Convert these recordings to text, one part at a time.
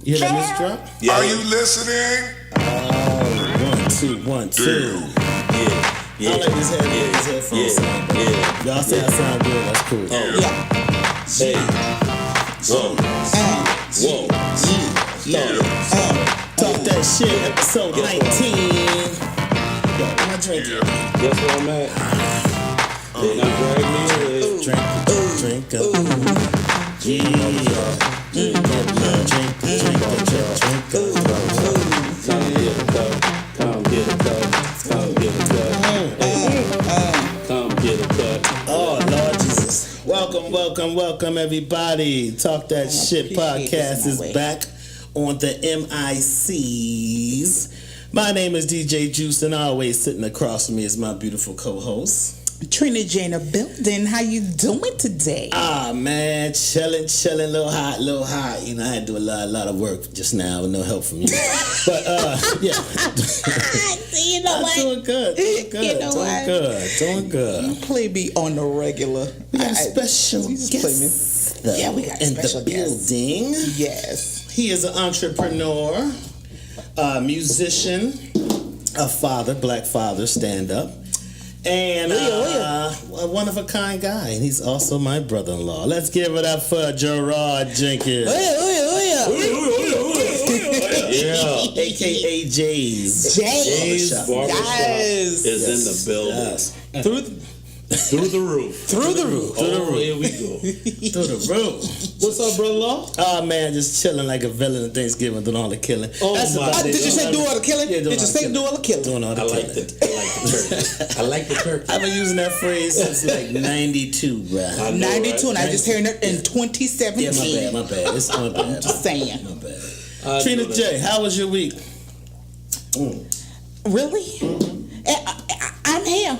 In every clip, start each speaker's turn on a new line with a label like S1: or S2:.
S1: You hear that music drop?
S2: Yeah. Are you listening?
S1: 1, 2, 1, 2.
S3: Yeah.
S1: I like this headphones. Y'all say I sound good. That's cool.
S3: Hey. Whoa.
S1: Talk that shit. Episode 19. Yo, am I drinking?
S3: Guess where I'm at? Then I drag me away.
S1: Drink up. Yeah. Drink up.
S3: Come get a cup.
S1: Oh, Lord Jesus. Welcome, everybody. Talk That Shit podcast is back on the MICs. My name is DJ Juice, and always sitting across from me is my beautiful co-host
S4: Trina Jana building. How you doing today?
S1: Man, chilling, little hot. You know, I had to do a lot of work just now with no help from you. But yeah.
S4: You know what?
S1: Doing good. Doing good.
S4: You play me on the regular.
S1: We got a special guest.
S4: Yeah, we got a special guest
S1: in the building.
S4: Yes.
S1: He is an entrepreneur, a musician, a father, black father, stand-up, and a one-of-a-kind guy. And he's also my brother-in-law. Let's give it up for Gerard Jenkins. Yeah. A.K.A. Jays.
S4: Jays
S3: Barbershop is in the building.
S1: Yes.
S3: Through the roof.
S1: Here we go.
S3: Through the roof. What's up, brother-in-law?
S1: Oh, man, just chilling like a villain at Thanksgiving, doing all the killing.
S3: Oh,
S1: That's
S3: my.
S1: about it.
S4: Did you say do all the killing?
S1: Yeah,
S4: Did you say do all the killing?
S1: Doing all the
S3: I
S1: killing.
S3: like the turkey. I like the turkey.
S1: I've been using that phrase since like 92, bro.
S4: 92, and I just heard it in 2017.
S1: Yeah, my bad. It's my bad.
S4: Just saying.
S1: My bad. Trina J, how was your week?
S4: Really? I'm here.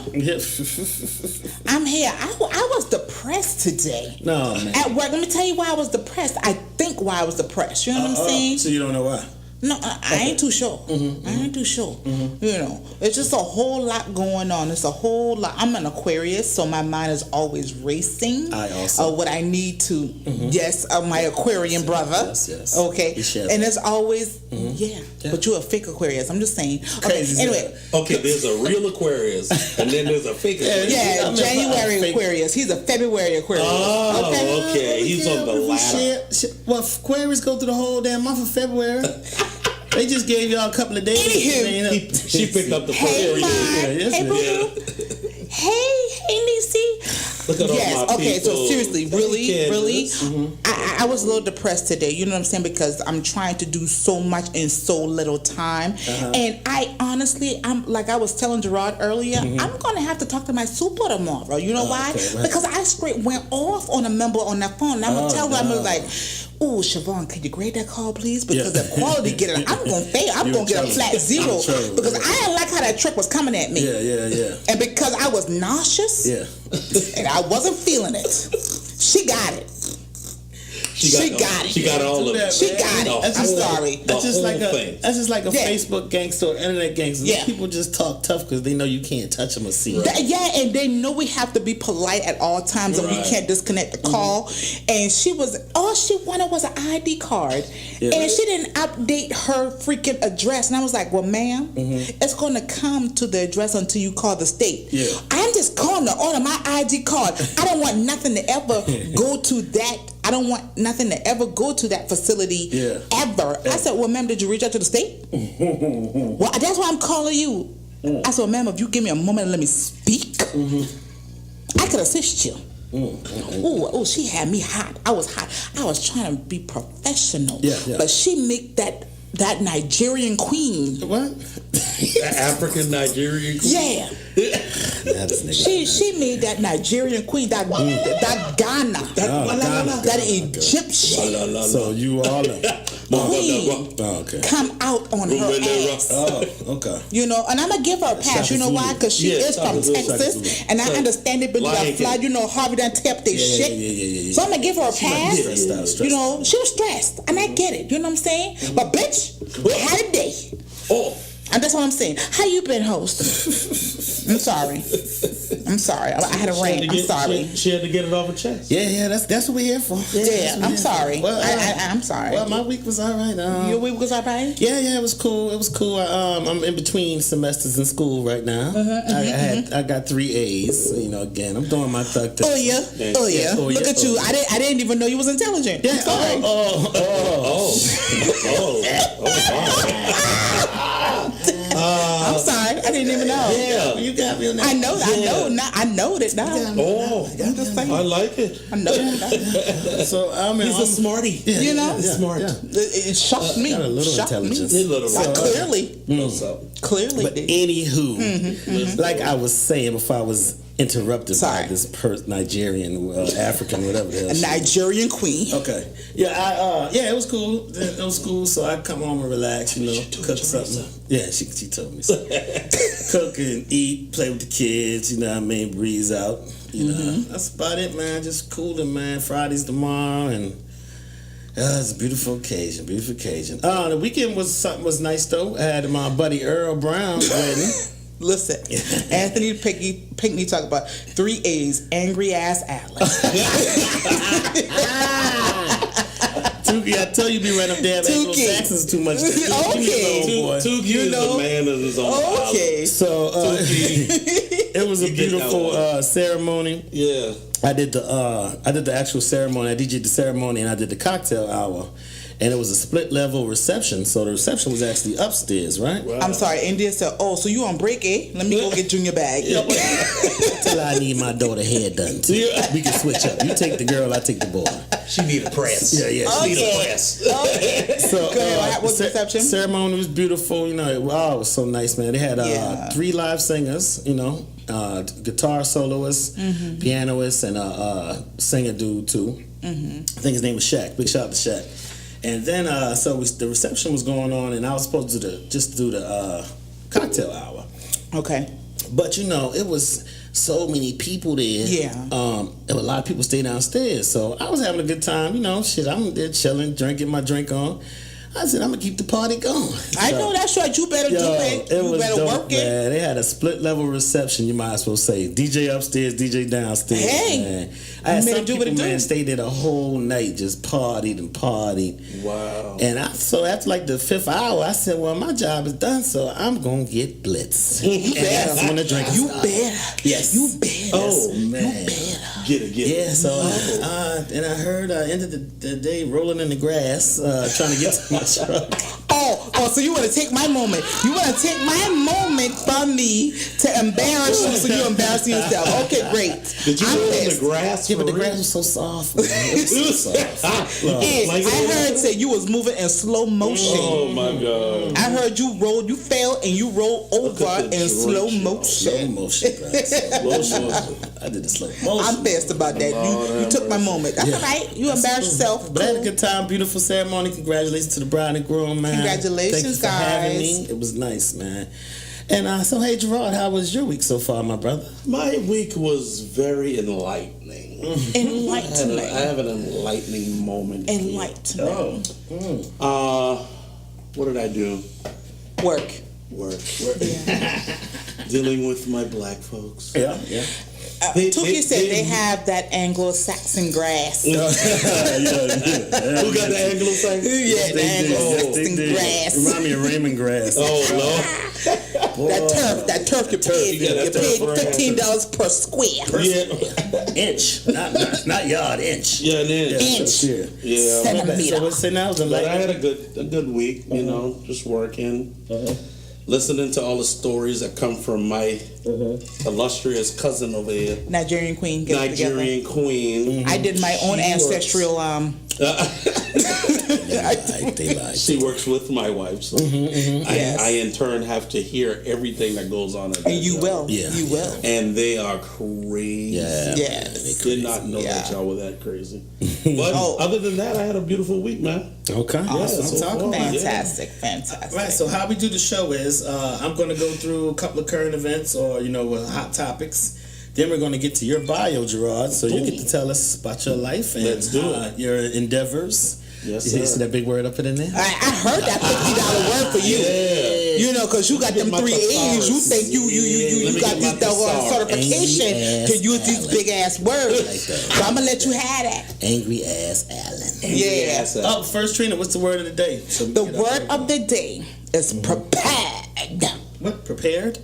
S4: I'm here. I was depressed today.
S1: No, man.
S4: At work, let me tell you why I was depressed. I think why I was depressed. You know what I'm saying?
S1: So you don't know why?
S4: No, I ain't too sure. I ain't too sure. You know, it's just a whole lot going on. It's a whole lot. I'm an Aquarius, so my mind is always racing.
S1: I also.
S4: What I need to. Yes, my Aquarian brother.
S1: Yes.
S4: Okay. And it's always.
S1: Yeah.
S4: But you're a fake Aquarius. I'm just saying. Okay.
S1: Crazy.
S4: Anyway.
S3: Okay, there's a real Aquarius, and then there's a fake Aquarius.
S4: Yeah, January Aquarius. He's a February Aquarius.
S3: Oh, okay. He's on the ladder.
S1: Well, Aquarius go through the whole damn month of February. They just gave y'all a couple of days.
S4: Anywho.
S3: She picked up the
S4: Hey,
S3: first
S4: hey, boo. Hey, Niecy.
S3: Look at all my
S4: okay,
S3: people.
S4: so seriously, really, I was a little depressed today, you know what I'm saying, because I'm trying to do so much in so little time, and I honestly, I'm like I was telling Gerard earlier, I'm going to have to talk to my super tomorrow, you know why?
S1: Okay, right.
S4: Because I straight went off on a member on that phone, and I'm going to tell her, I'm like, "Ooh, Siobhan, can you grade that call, please? Because the quality get it. I'm going to fail. I'm going to get a flat zero because I didn't like how that truck was coming at me.
S1: Yeah.
S4: And because I was nauseous, and I wasn't feeling it, she got it. She got it.
S3: She got all of it.
S4: She got it. I'm sorry.
S1: That's just like a Facebook gangster or internet gangster.
S4: Yeah.
S1: People just talk tough because they know you can't touch them or see them.
S4: And they know we have to be polite at all times, and we can't disconnect the call. And all she wanted was an ID card, and she didn't update her freaking address. And I was like, "Well, ma'am, it's going to come to the address until you call the state.
S1: Yeah.
S4: I'm just calling to order my ID card. I don't want nothing to ever go to that. I don't want nothing to ever go to that facility ever." I said, "Well, ma'am, did you reach out to the state?" "Well, that's why I'm calling you." I said, "Well, ma'am, if you give me a moment and let me speak, I could assist you." Oh, she had me hot. I was hot. I was trying to be professional. But she make that Nigerian queen.
S1: What?
S3: African Nigerian queen?
S4: Yeah. She made that Nigerian queen, that Ghana, that Egyptian.
S1: So you all
S4: queen come out on her ass.
S1: Oh, okay.
S4: You know, and I'm gonna give her a pass. You know why? Because she is from Texas, and I understand it. But you fly, you know, Harvey done tapped their shit.
S1: Yeah.
S4: So I'm gonna give her a pass.
S1: Stressed
S4: You know, she was stressed, and I get it. You know what I'm saying? But bitch, we had a day. And that's what I'm saying. How you been, host? I'm sorry. I'm sorry. I had a rant. I'm sorry.
S3: She had to get it off her chest.
S1: Yeah, that's what we're here for.
S4: Yeah, I'm sorry.
S1: Well,
S4: I'm sorry.
S1: Well, my week was all right.
S4: Your week was all right?
S1: Yeah, it was cool. It was cool. I'm in between semesters in school right now. I got 3 A's. You know, again, I'm doing my thug test.
S4: Oh yeah. Look at you. I didn't even know you was intelligent.
S1: Yeah.
S4: I'm sorry. I'm sorry. I didn't even know.
S3: Yeah.
S1: You got me on that.
S4: I know that. I know that now.
S3: Oh,
S4: I'm just saying.
S3: I like it.
S4: I know that.
S1: So I'm
S3: He's a smarty.
S1: Yeah,
S4: You know?
S3: Smart.
S1: Yeah.
S4: It shocked me.
S1: Got a little
S4: Shocked
S1: intelligence.
S4: Me.
S3: A little
S4: Like,
S3: bit.
S4: clearly. Clearly.
S1: But
S4: did.
S1: anywho, like I was saying before I was interrupted
S4: Sorry.
S1: by this Nigerian, African, whatever the hell.
S4: A
S1: she is.
S4: Nigerian queen.
S1: Okay. Yeah, it was cool. It was cool. So I come home and relax, cook something. Yeah, she told me so. Cook and eat, play with the kids, what I mean, breeze out. That's about it, man. Just cooling, man. Friday's tomorrow, and it's a beautiful occasion. The weekend was nice though. I had my buddy Earl Brown wedding.
S4: Listen, Anthony Pinckney talk about 3 A's, angry ass Alex.
S1: Tukey, I tell you, be right up there. Anglo-Saxons too much.
S4: Okay.
S3: Tukey is a man of his own.
S4: Okay.
S1: So it was a beautiful ceremony.
S3: Yeah.
S1: I did the actual ceremony. I DJ'd the ceremony and I did the cocktail hour. And it was a split level reception, so the reception was actually upstairs, right?
S3: Wow.
S4: I'm sorry, India said, "Oh, so you on break, eh? Let me go get Junior bag."
S1: Till I need my daughter hair done too. We can switch up. You take the girl, I take the boy.
S3: She need a press.
S1: Yeah.
S3: She need a press.
S4: Okay.
S1: So
S4: What was the reception?
S1: Ceremony was beautiful. It was so nice, man. They had 3 live singers. Guitar soloist, pianist, and singer dude too. I think his name was Shaq. Big shout out to Shaq. And then, the reception was going on, and I was supposed to do the cocktail hour.
S4: Okay.
S1: But it was so many people there.
S4: Yeah.
S1: And a lot of people stay downstairs, so I was having a good time. I'm there chilling, drinking my drink on. I said, I'm gonna keep the party going.
S4: I know that's right. You better do it.
S1: It
S4: You
S1: was
S4: better
S1: dope,
S4: work it.
S1: man. They had a split level reception. You might as well say DJ upstairs, DJ downstairs.
S4: Hey,
S1: man. I had
S4: you
S1: some
S4: better do
S1: people,
S4: what it do.
S1: man, stayed there the whole night, just partied and partied.
S3: Wow.
S1: And so after like the 5th hour, I said, well, my job is done, so I'm gonna get blitz.
S4: You
S1: And
S4: better.
S1: that's when the drink
S4: You
S1: started.
S4: better.
S1: Yes.
S4: You better.
S3: Oh,
S1: man.
S4: You better.
S3: Get it.
S1: Yeah, so and I heard I ended the day rolling in the grass, trying to get to my truck.
S4: Oh, so you want to take my moment. You want to take my moment from me to embarrass you so you embarrassing yourself. Okay, great.
S3: Did you
S4: I'm
S3: roll in
S4: pissed.
S3: the grass?
S1: Yeah, but the
S3: for
S1: grass
S3: real?
S1: was so soft, man. It was so soft.
S4: Hey,
S3: Like
S4: I heard say you was moving in slow motion.
S3: Oh my God.
S4: I heard you fell and you rolled over
S3: at the
S4: in slow
S3: direction.
S1: Slow
S4: motion.
S1: motion, bro. Slow motion. I did the slow motion.
S4: I'm pissed about that. You took my moment. That's
S1: Yeah.
S4: all right. You embarrassed yourself.
S1: But I had a good time. Beautiful ceremony. Congratulations to the bride and groom, man.
S4: Congratulations,
S1: Thank you for having
S4: guys.
S1: me. It was nice, man. And so, hey, Gerard, how was your week so far, my brother?
S3: My week was very enlightening.
S4: Enlightening.
S3: I have an enlightening moment.
S4: Enlightening.
S3: What did I do?
S4: Work.
S3: Work.
S4: Yeah.
S3: Dealing with my black folks.
S1: Yeah.
S4: Tukey said they have that Anglo-Saxon grass.
S3: Who got the Anglo-Saxon?
S4: Yeah, the Anglo-Saxon grass.
S1: Remind me of Raymond Grass.
S3: Oh, Lord.
S4: That turf you paid.
S3: Yeah,
S4: You
S3: that
S4: paid
S3: turf.
S4: $15 per square.
S3: Yeah.
S1: Inch, not yard, inch.
S3: Yeah, and then.
S4: Inch.
S3: Yeah.
S4: Centimeter.
S1: So what's say now?
S3: But I had a good week, just working, listening to all the stories that come from my illustrious cousin over here,
S4: Nigerian queen. Get it together.
S3: Nigerian queen.
S4: I did my own
S3: She
S4: ancestral.
S1: They lied.
S3: She works with my wife, so
S4: Yes.
S3: I in turn have to hear everything that goes on. At that
S4: And you
S3: job.
S4: will.
S1: Yeah.
S4: You will.
S3: And they are crazy.
S1: Yeah.
S4: Yes.
S3: Did not know that
S4: Yeah.
S3: y'all were that crazy. But other than that, I had a beautiful week, man.
S1: Okay.
S4: Awesome.
S3: so
S1: talking
S3: far.
S1: about.
S4: Fantastic. Fantastic.
S1: Right, so how we do the show is I'm going to go through a couple of current events or, hot topics. Then we're going to get to your bio, Gerard, so you get to tell us about your life and
S3: Let's do it.
S1: your endeavors.
S3: Yes,
S1: You see
S3: sir.
S1: that big word up in there?
S4: I heard that $50 word for you.
S3: Yeah.
S4: You know, because you got them
S3: my
S4: 3 A's. You
S3: thesaurus.
S4: think you
S3: Let me
S4: got
S3: get
S4: this
S3: my
S4: the
S3: thesaurus.
S4: certification
S1: Angry
S4: to
S1: ass
S4: use these
S1: Alan.
S4: big ass words.
S1: Like that.
S4: So I'm gonna let you have that.
S1: Angry ass Alan.
S4: Yeah.
S1: Oh, first Trina, what's the word of the day? So we
S4: The
S1: get our
S4: word of the day is prepared.
S1: What? Prepared?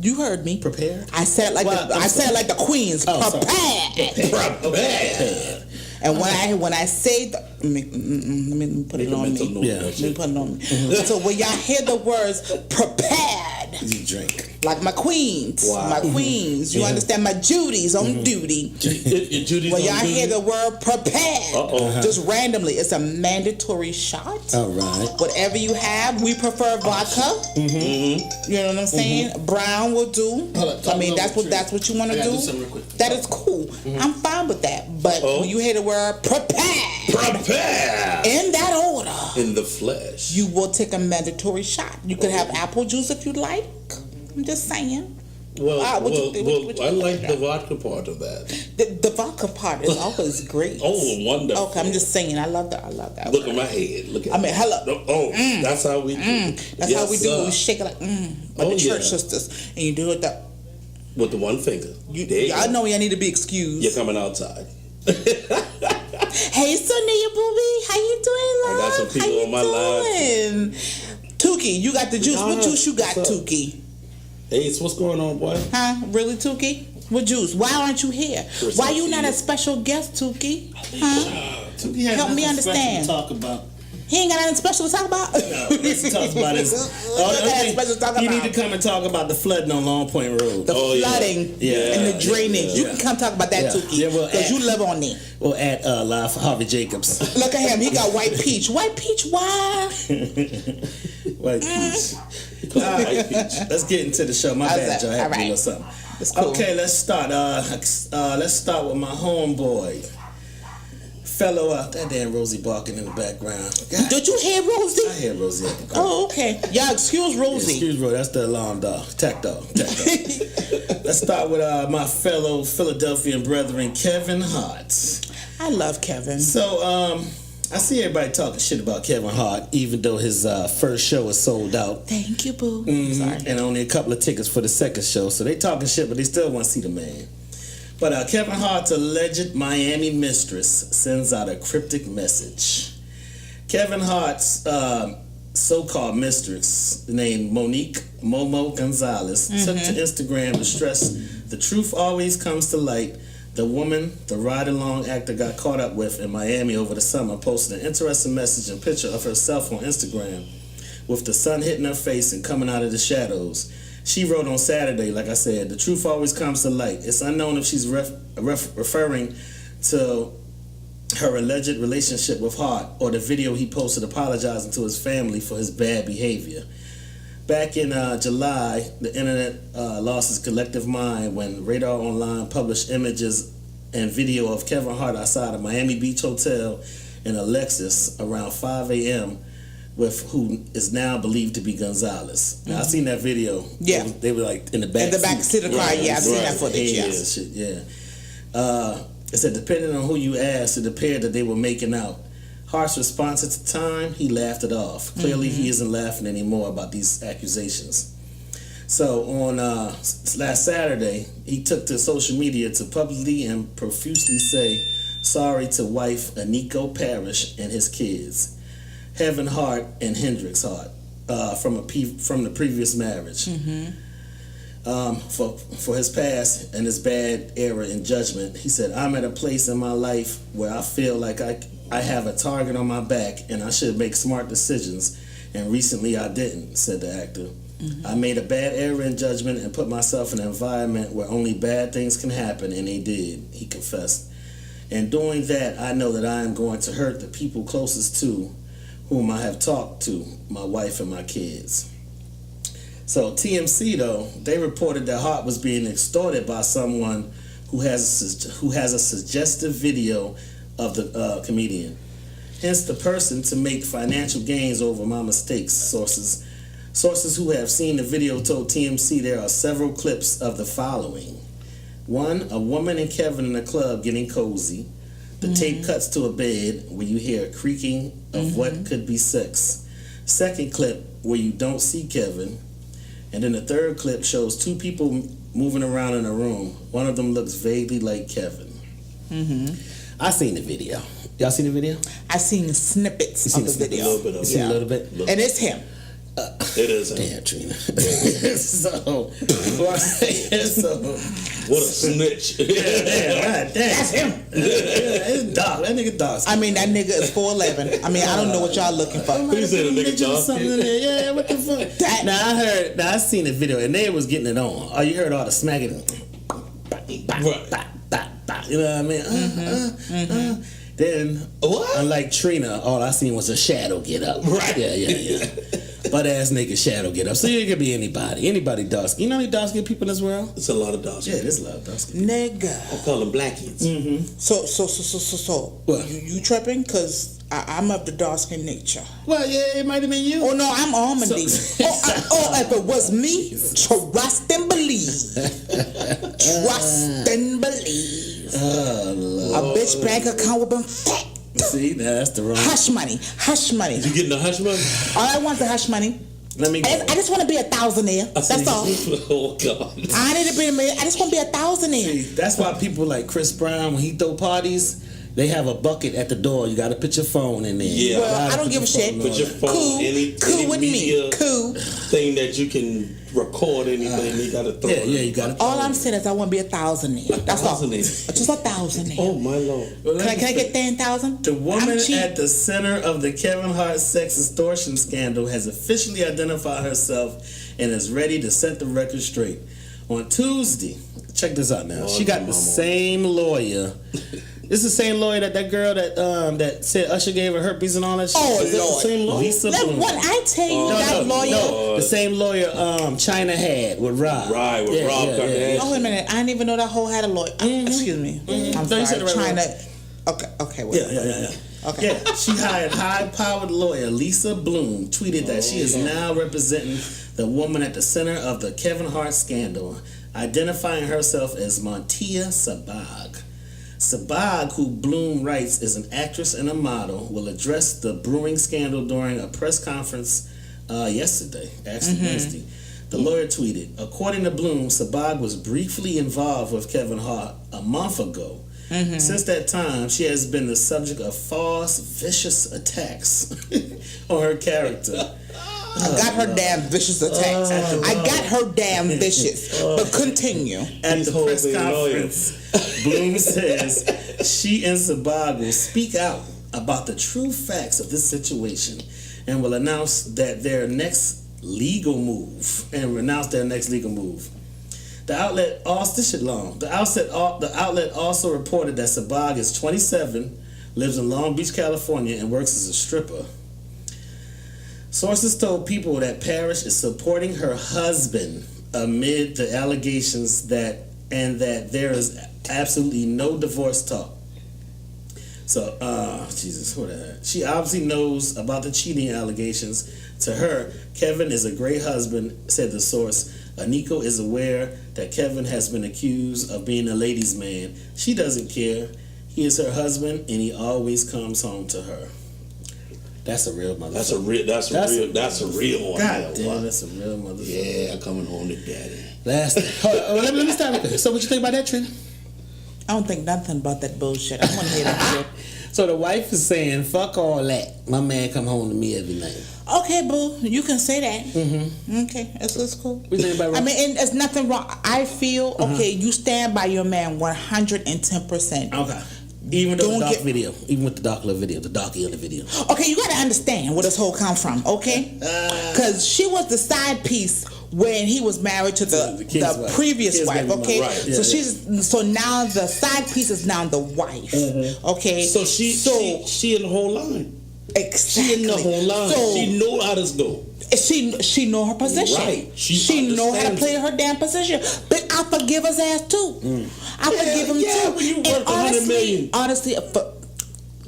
S4: You heard me.
S1: Prepared?
S4: I said it like
S1: Well,
S4: I said it like the Queens.
S1: Oh, sorry.
S4: Prepared.
S1: Prepared.
S4: And when I say let me put it on me.
S1: Yeah.
S4: Let me put it on me. So when y'all hear the words prepared,
S1: You drink.
S4: like my queens,
S3: Wow.
S4: my queens, you
S1: Yeah.
S4: understand? My Judy's on duty.
S3: Your Judy's
S4: When
S3: on
S4: y'all
S3: duty?
S4: hear the word prepared,
S3: Uh-oh.
S4: just randomly, it's a mandatory shot.
S1: All right.
S4: Whatever you have, we prefer vodka.
S3: Mm-hmm.
S4: You know what I'm saying? Brown will do. I mean, that's what you want to
S1: I gotta
S4: do.
S1: do something real quick.
S4: That is cool. I'm fine with that. But
S3: Uh-oh.
S4: when you hear the word prepared,
S3: Prepare
S4: in that order,
S3: in the flesh.
S4: you will take a mandatory shot. You could have apple juice if you like. I'm just saying.
S3: Well,
S4: what you think? What you
S3: I
S4: think
S3: like
S4: about
S3: the vodka part of that.
S4: The vodka part is always great.
S3: Oh, wonderful.
S4: Okay, I'm just saying. I love that.
S3: Look at my head. Look at
S4: I mean, hello.
S3: Oh, that's how we do.
S4: That's how we do it. We shake it like like the church sisters, and you do it that.
S3: With the one finger.
S4: Y'all know y'all need to be excused.
S3: You're coming outside.
S4: Hey, Sonia Booby, how you doing, love?
S3: I got some people
S4: how you
S3: on my line.
S4: doing? Tuki, you got the juice. What
S3: Nah,
S4: juice you got,
S3: what's up?
S4: Tuki?
S3: Hey, so what's going on, boy?
S4: Huh? Really, Tuki? What juice? Why aren't you here?
S3: First
S4: Why
S3: I'll
S4: you
S3: see
S4: not
S3: you.
S4: a special guest, Tuki? Huh?
S1: Tuki has
S4: Help me
S1: nothing special
S4: understand.
S1: to talk about.
S4: He ain't got nothing special to talk about.
S1: No, let's talk about his.
S4: What got special to talk
S1: You
S4: about?
S1: need to come and talk about the flooding on Long Point Road.
S4: The
S3: Oh, yeah.
S4: flooding
S1: Yeah.
S4: and the drainage.
S1: Yeah.
S4: You can come talk about that,
S1: Yeah.
S4: Tuki,
S1: Yeah, well,
S4: because you live on there.
S1: Or at live for Harvey Jacobs.
S4: Look at him. He got white peach. White peach, why?
S1: White peach.
S3: White peach.
S1: Let's get into the show. My
S4: How's
S1: bad,
S4: that?
S1: Joe. I had to
S4: All
S1: do a
S4: right.
S1: little something.
S4: It's cool.
S1: Okay, let's start. Let's start with my homeboy. Fellow, that damn Rosie barking in the background. God,
S4: Did you hear Rosie?
S1: I hear Rosie at the crib.
S4: Oh, okay. Y'all excuse Rosie.
S1: Excuse me, that's the alarm dog. Tack dog. Let's start with my fellow Philadelphian brethren, Kevin Hart.
S4: I love Kevin.
S1: So, I see everybody talking shit about Kevin Hart, even though his first show is sold out.
S4: Thank you, boo. Sorry.
S1: And only a couple of tickets for the second show. So they talking shit, but they still want to see the man. But Kevin Hart's alleged Miami mistress sends out a cryptic message. Kevin Hart's so-called mistress, named Monique Momo Gonzalez, took to Instagram to stress the truth always comes to light. The woman the ride-along actor got caught up with in Miami over the summer posted an interesting message and picture of herself on Instagram with the sun hitting her face and coming out of the shadows. She wrote on Saturday, like I said, the truth always comes to light. It's unknown if she's referring to her alleged relationship with Hart or the video he posted apologizing to his family for his bad behavior. Back in July, the internet lost its collective mind when Radar Online published images and video of Kevin Hart outside a Miami Beach hotel in a Lexus around 5 a.m. with who is now believed to be Gonzalez. Now, I seen that video.
S4: Yeah.
S1: They were like in the back
S4: In the back seat of the car, yeah, I've seen that footage,
S1: Yeah,
S4: yes.
S1: shit, yeah. It said, depending on who you asked, it appeared that they were making out. Hart's response at the time, he laughed it off. Clearly, he isn't laughing anymore about these accusations. So on last Saturday, he took to social media to publicly and profusely say sorry to wife Aniko Parrish and his kids, Heaven Hart and Hendrix Hart, from the previous marriage. For his past and his bad era in judgment, he said, I'm at a place in my life where I feel like I have a target on my back and I should make smart decisions, and recently I didn't, said the actor. I made a bad error in judgment and put myself in an environment where only bad things can happen, and they did, he confessed. In doing that, I know that I am going to hurt the people closest to whom I have talked to, my wife and my kids. So TMC, though, they reported that Hart was being extorted by someone who has a suggestive video of the comedian. Hence the person to make financial gains over my mistakes, Sources who have seen the video told TMC there are several clips of the following. 1, a woman and Kevin in a club getting cozy. The tape cuts to a bed where you hear a creaking of what could be sex. Second clip where you don't see Kevin. And then the third clip shows two people moving around in a room. One of them looks vaguely like Kevin. I seen the video. Y'all seen the video?
S4: I seen snippets of the
S3: A
S4: video.
S3: little bit of
S1: You seen a little bit?
S4: And it's him.
S3: It is.
S1: Damn, Trina. so,
S3: What a snitch.
S1: damn.
S4: That's him.
S1: It's dark. That nigga dark.
S4: I mean, that nigga is 4'11". I mean, I don't know what y'all looking for.
S3: Who said a nigga dark?
S1: Something in there. Yeah, what the fuck? Now I seen the video and they was getting it on. Oh, you heard all the smacking. You know what I mean? Then,
S3: What?
S1: unlike Trina, all I seen was a shadow get up.
S3: Right.
S1: Yeah. Butt ass nigga shadow get up. So you could be anybody. Anybody dark skin. You know how many dark skin people in this world?
S3: It's a lot of dogs.
S1: Yeah, there's a lot of dark skin.
S4: Nigga.
S3: I call them blackies.
S4: So.
S1: What?
S4: You tripping? Cause I'm of the dark skin nature.
S1: Well, yeah, it might have been you.
S4: Oh no, I'm almondy.
S1: So-
S4: If it was me, trust and believe. Trust and believe. A bitch bank account would been fat.
S1: See, that's the wrong.
S4: Hush money.
S3: You getting the hush money?
S4: All I want is the hush money.
S1: Let me go.
S4: I just want to be a thousandaire. That's all.
S3: Oh, God.
S4: I need to be a million. I just want to be a thousandaire.
S1: That's why people like Chris Brown, when he throw parties, they have a bucket at the door. You got to put your phone in there.
S3: Yeah.
S4: Well, I don't give a shit.
S3: Put your phone,
S4: Cool.
S3: any
S4: With
S3: media
S4: me. Cool.
S3: thing that you can record anything, you got to throw it.
S1: Yeah, you got to.
S4: All I'm saying is I want to be a thousandaire. That's all.
S3: thousandaire.
S4: Just a thousandaire.
S3: Oh, my Lord.
S4: Can I get 10,000?
S1: The woman
S4: I'm cheap.
S1: at the center of the Kevin Hart sex extortion scandal has officially identified herself and is ready to set the record straight. On Tuesday, check this out now. She got the same lawyer. This is the same lawyer that girl that said Usher gave her herpes and all that shit.
S4: Oh,
S1: Is that
S4: Lord.
S1: the same lawyer? Lisa Bloom.
S4: What I tell you, that lawyer.
S1: No, the same lawyer China had with Rob.
S3: Right, with Rob Kardashian.
S4: Oh, wait a minute. I didn't even know that hoe had a lawyer. Excuse me. I'm
S1: No, you
S4: sorry.
S1: said it right,
S4: China.
S1: right.
S4: Okay. Wait.
S1: Yeah.
S4: Okay.
S1: Yeah, she hired high-powered lawyer Lisa Bloom, tweeted that she is now representing the woman at the center of the Kevin Hart scandal, identifying herself as Montia Sabag. Sabag, who Bloom writes is an actress and a model, will address the brewing scandal during a press conference yesterday, actually Wednesday. The lawyer tweeted, according to Bloom, Sabag was briefly involved with Kevin Hart a month ago. Since that time, she has been the subject of false, vicious attacks on her character.
S4: I got her damn vicious attacks. I got her damn vicious. But continue.
S1: At the
S3: These
S1: press
S3: hoes ain't
S1: conference, Bloom says she and Sabag will speak out about the true facts of this situation and will announce that their next legal move. The outlet also reported that Sabag is 27, lives in Long Beach, California, and works as a stripper. Sources told People that Parrish is supporting her husband amid the allegations that there is absolutely no divorce talk. So, Jesus, what the heck? She obviously knows about the cheating allegations. To her, Kevin is a great husband, said the source. Aniko is aware that Kevin has been accused of being a ladies' man. She doesn't care. He is her husband, and he always comes home to her. That's a real motherfucker.
S3: That's a real one.
S1: God damn, that's a real motherfucker.
S3: Yeah, coming home to daddy.
S1: Last hold on, let me start with this. So what you think about that, Trina?
S4: I don't think nothing about that bullshit. I want to hear that shit.
S1: So the wife is saying, fuck all that. My man come home to me every night.
S4: Okay, boo. You can say that. Okay, that's cool.
S1: What you think about
S4: I mean, and there's nothing wrong. I feel, okay, you stand by your man 110%.
S1: Okay. Even though
S4: Don't
S1: the dark
S4: get-
S1: video, even with the darker video, the darky on the video.
S4: Okay, you gotta understand where this whole come from, okay? Because she was the side piece when he was married to the
S1: kid's wife.
S4: previous
S1: Kid's
S4: wife,
S1: baby
S4: okay?
S1: mama. Right,
S4: So so now the side piece is now the wife, okay?
S3: So she in the whole line.
S4: exactly.
S3: She in the whole line.
S4: So
S3: She know how this go.
S4: she know her position.
S3: Right.
S4: She know how to
S3: understands
S4: play her damn position. But I forgive his ass too. I forgive him
S3: yeah,
S4: too.
S3: when you
S4: And
S3: worth $100 million.
S4: honestly, for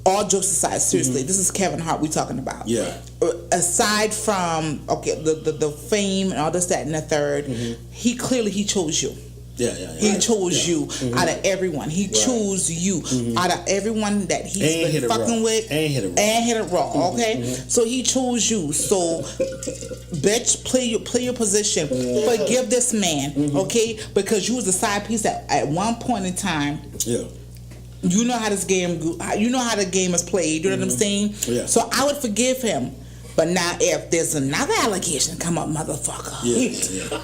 S4: all jokes aside, seriously, this is Kevin Hart we talking about.
S1: Yeah.
S4: Aside from the fame and all this, that, and the third, he chose you. He chose you out of everyone. He chose you out of everyone that he's been fucking with.
S1: And hit it
S4: raw. Okay? So he chose you. So, bitch, play your position. Forgive this man, okay? Because you was a side piece at one point in time.
S1: Yeah.
S4: You know how this game. You know how the game is played. You know what I'm saying?
S1: Yeah.
S4: So I would forgive him. But now, if there's another allegation come up, motherfucker.
S1: Yeah.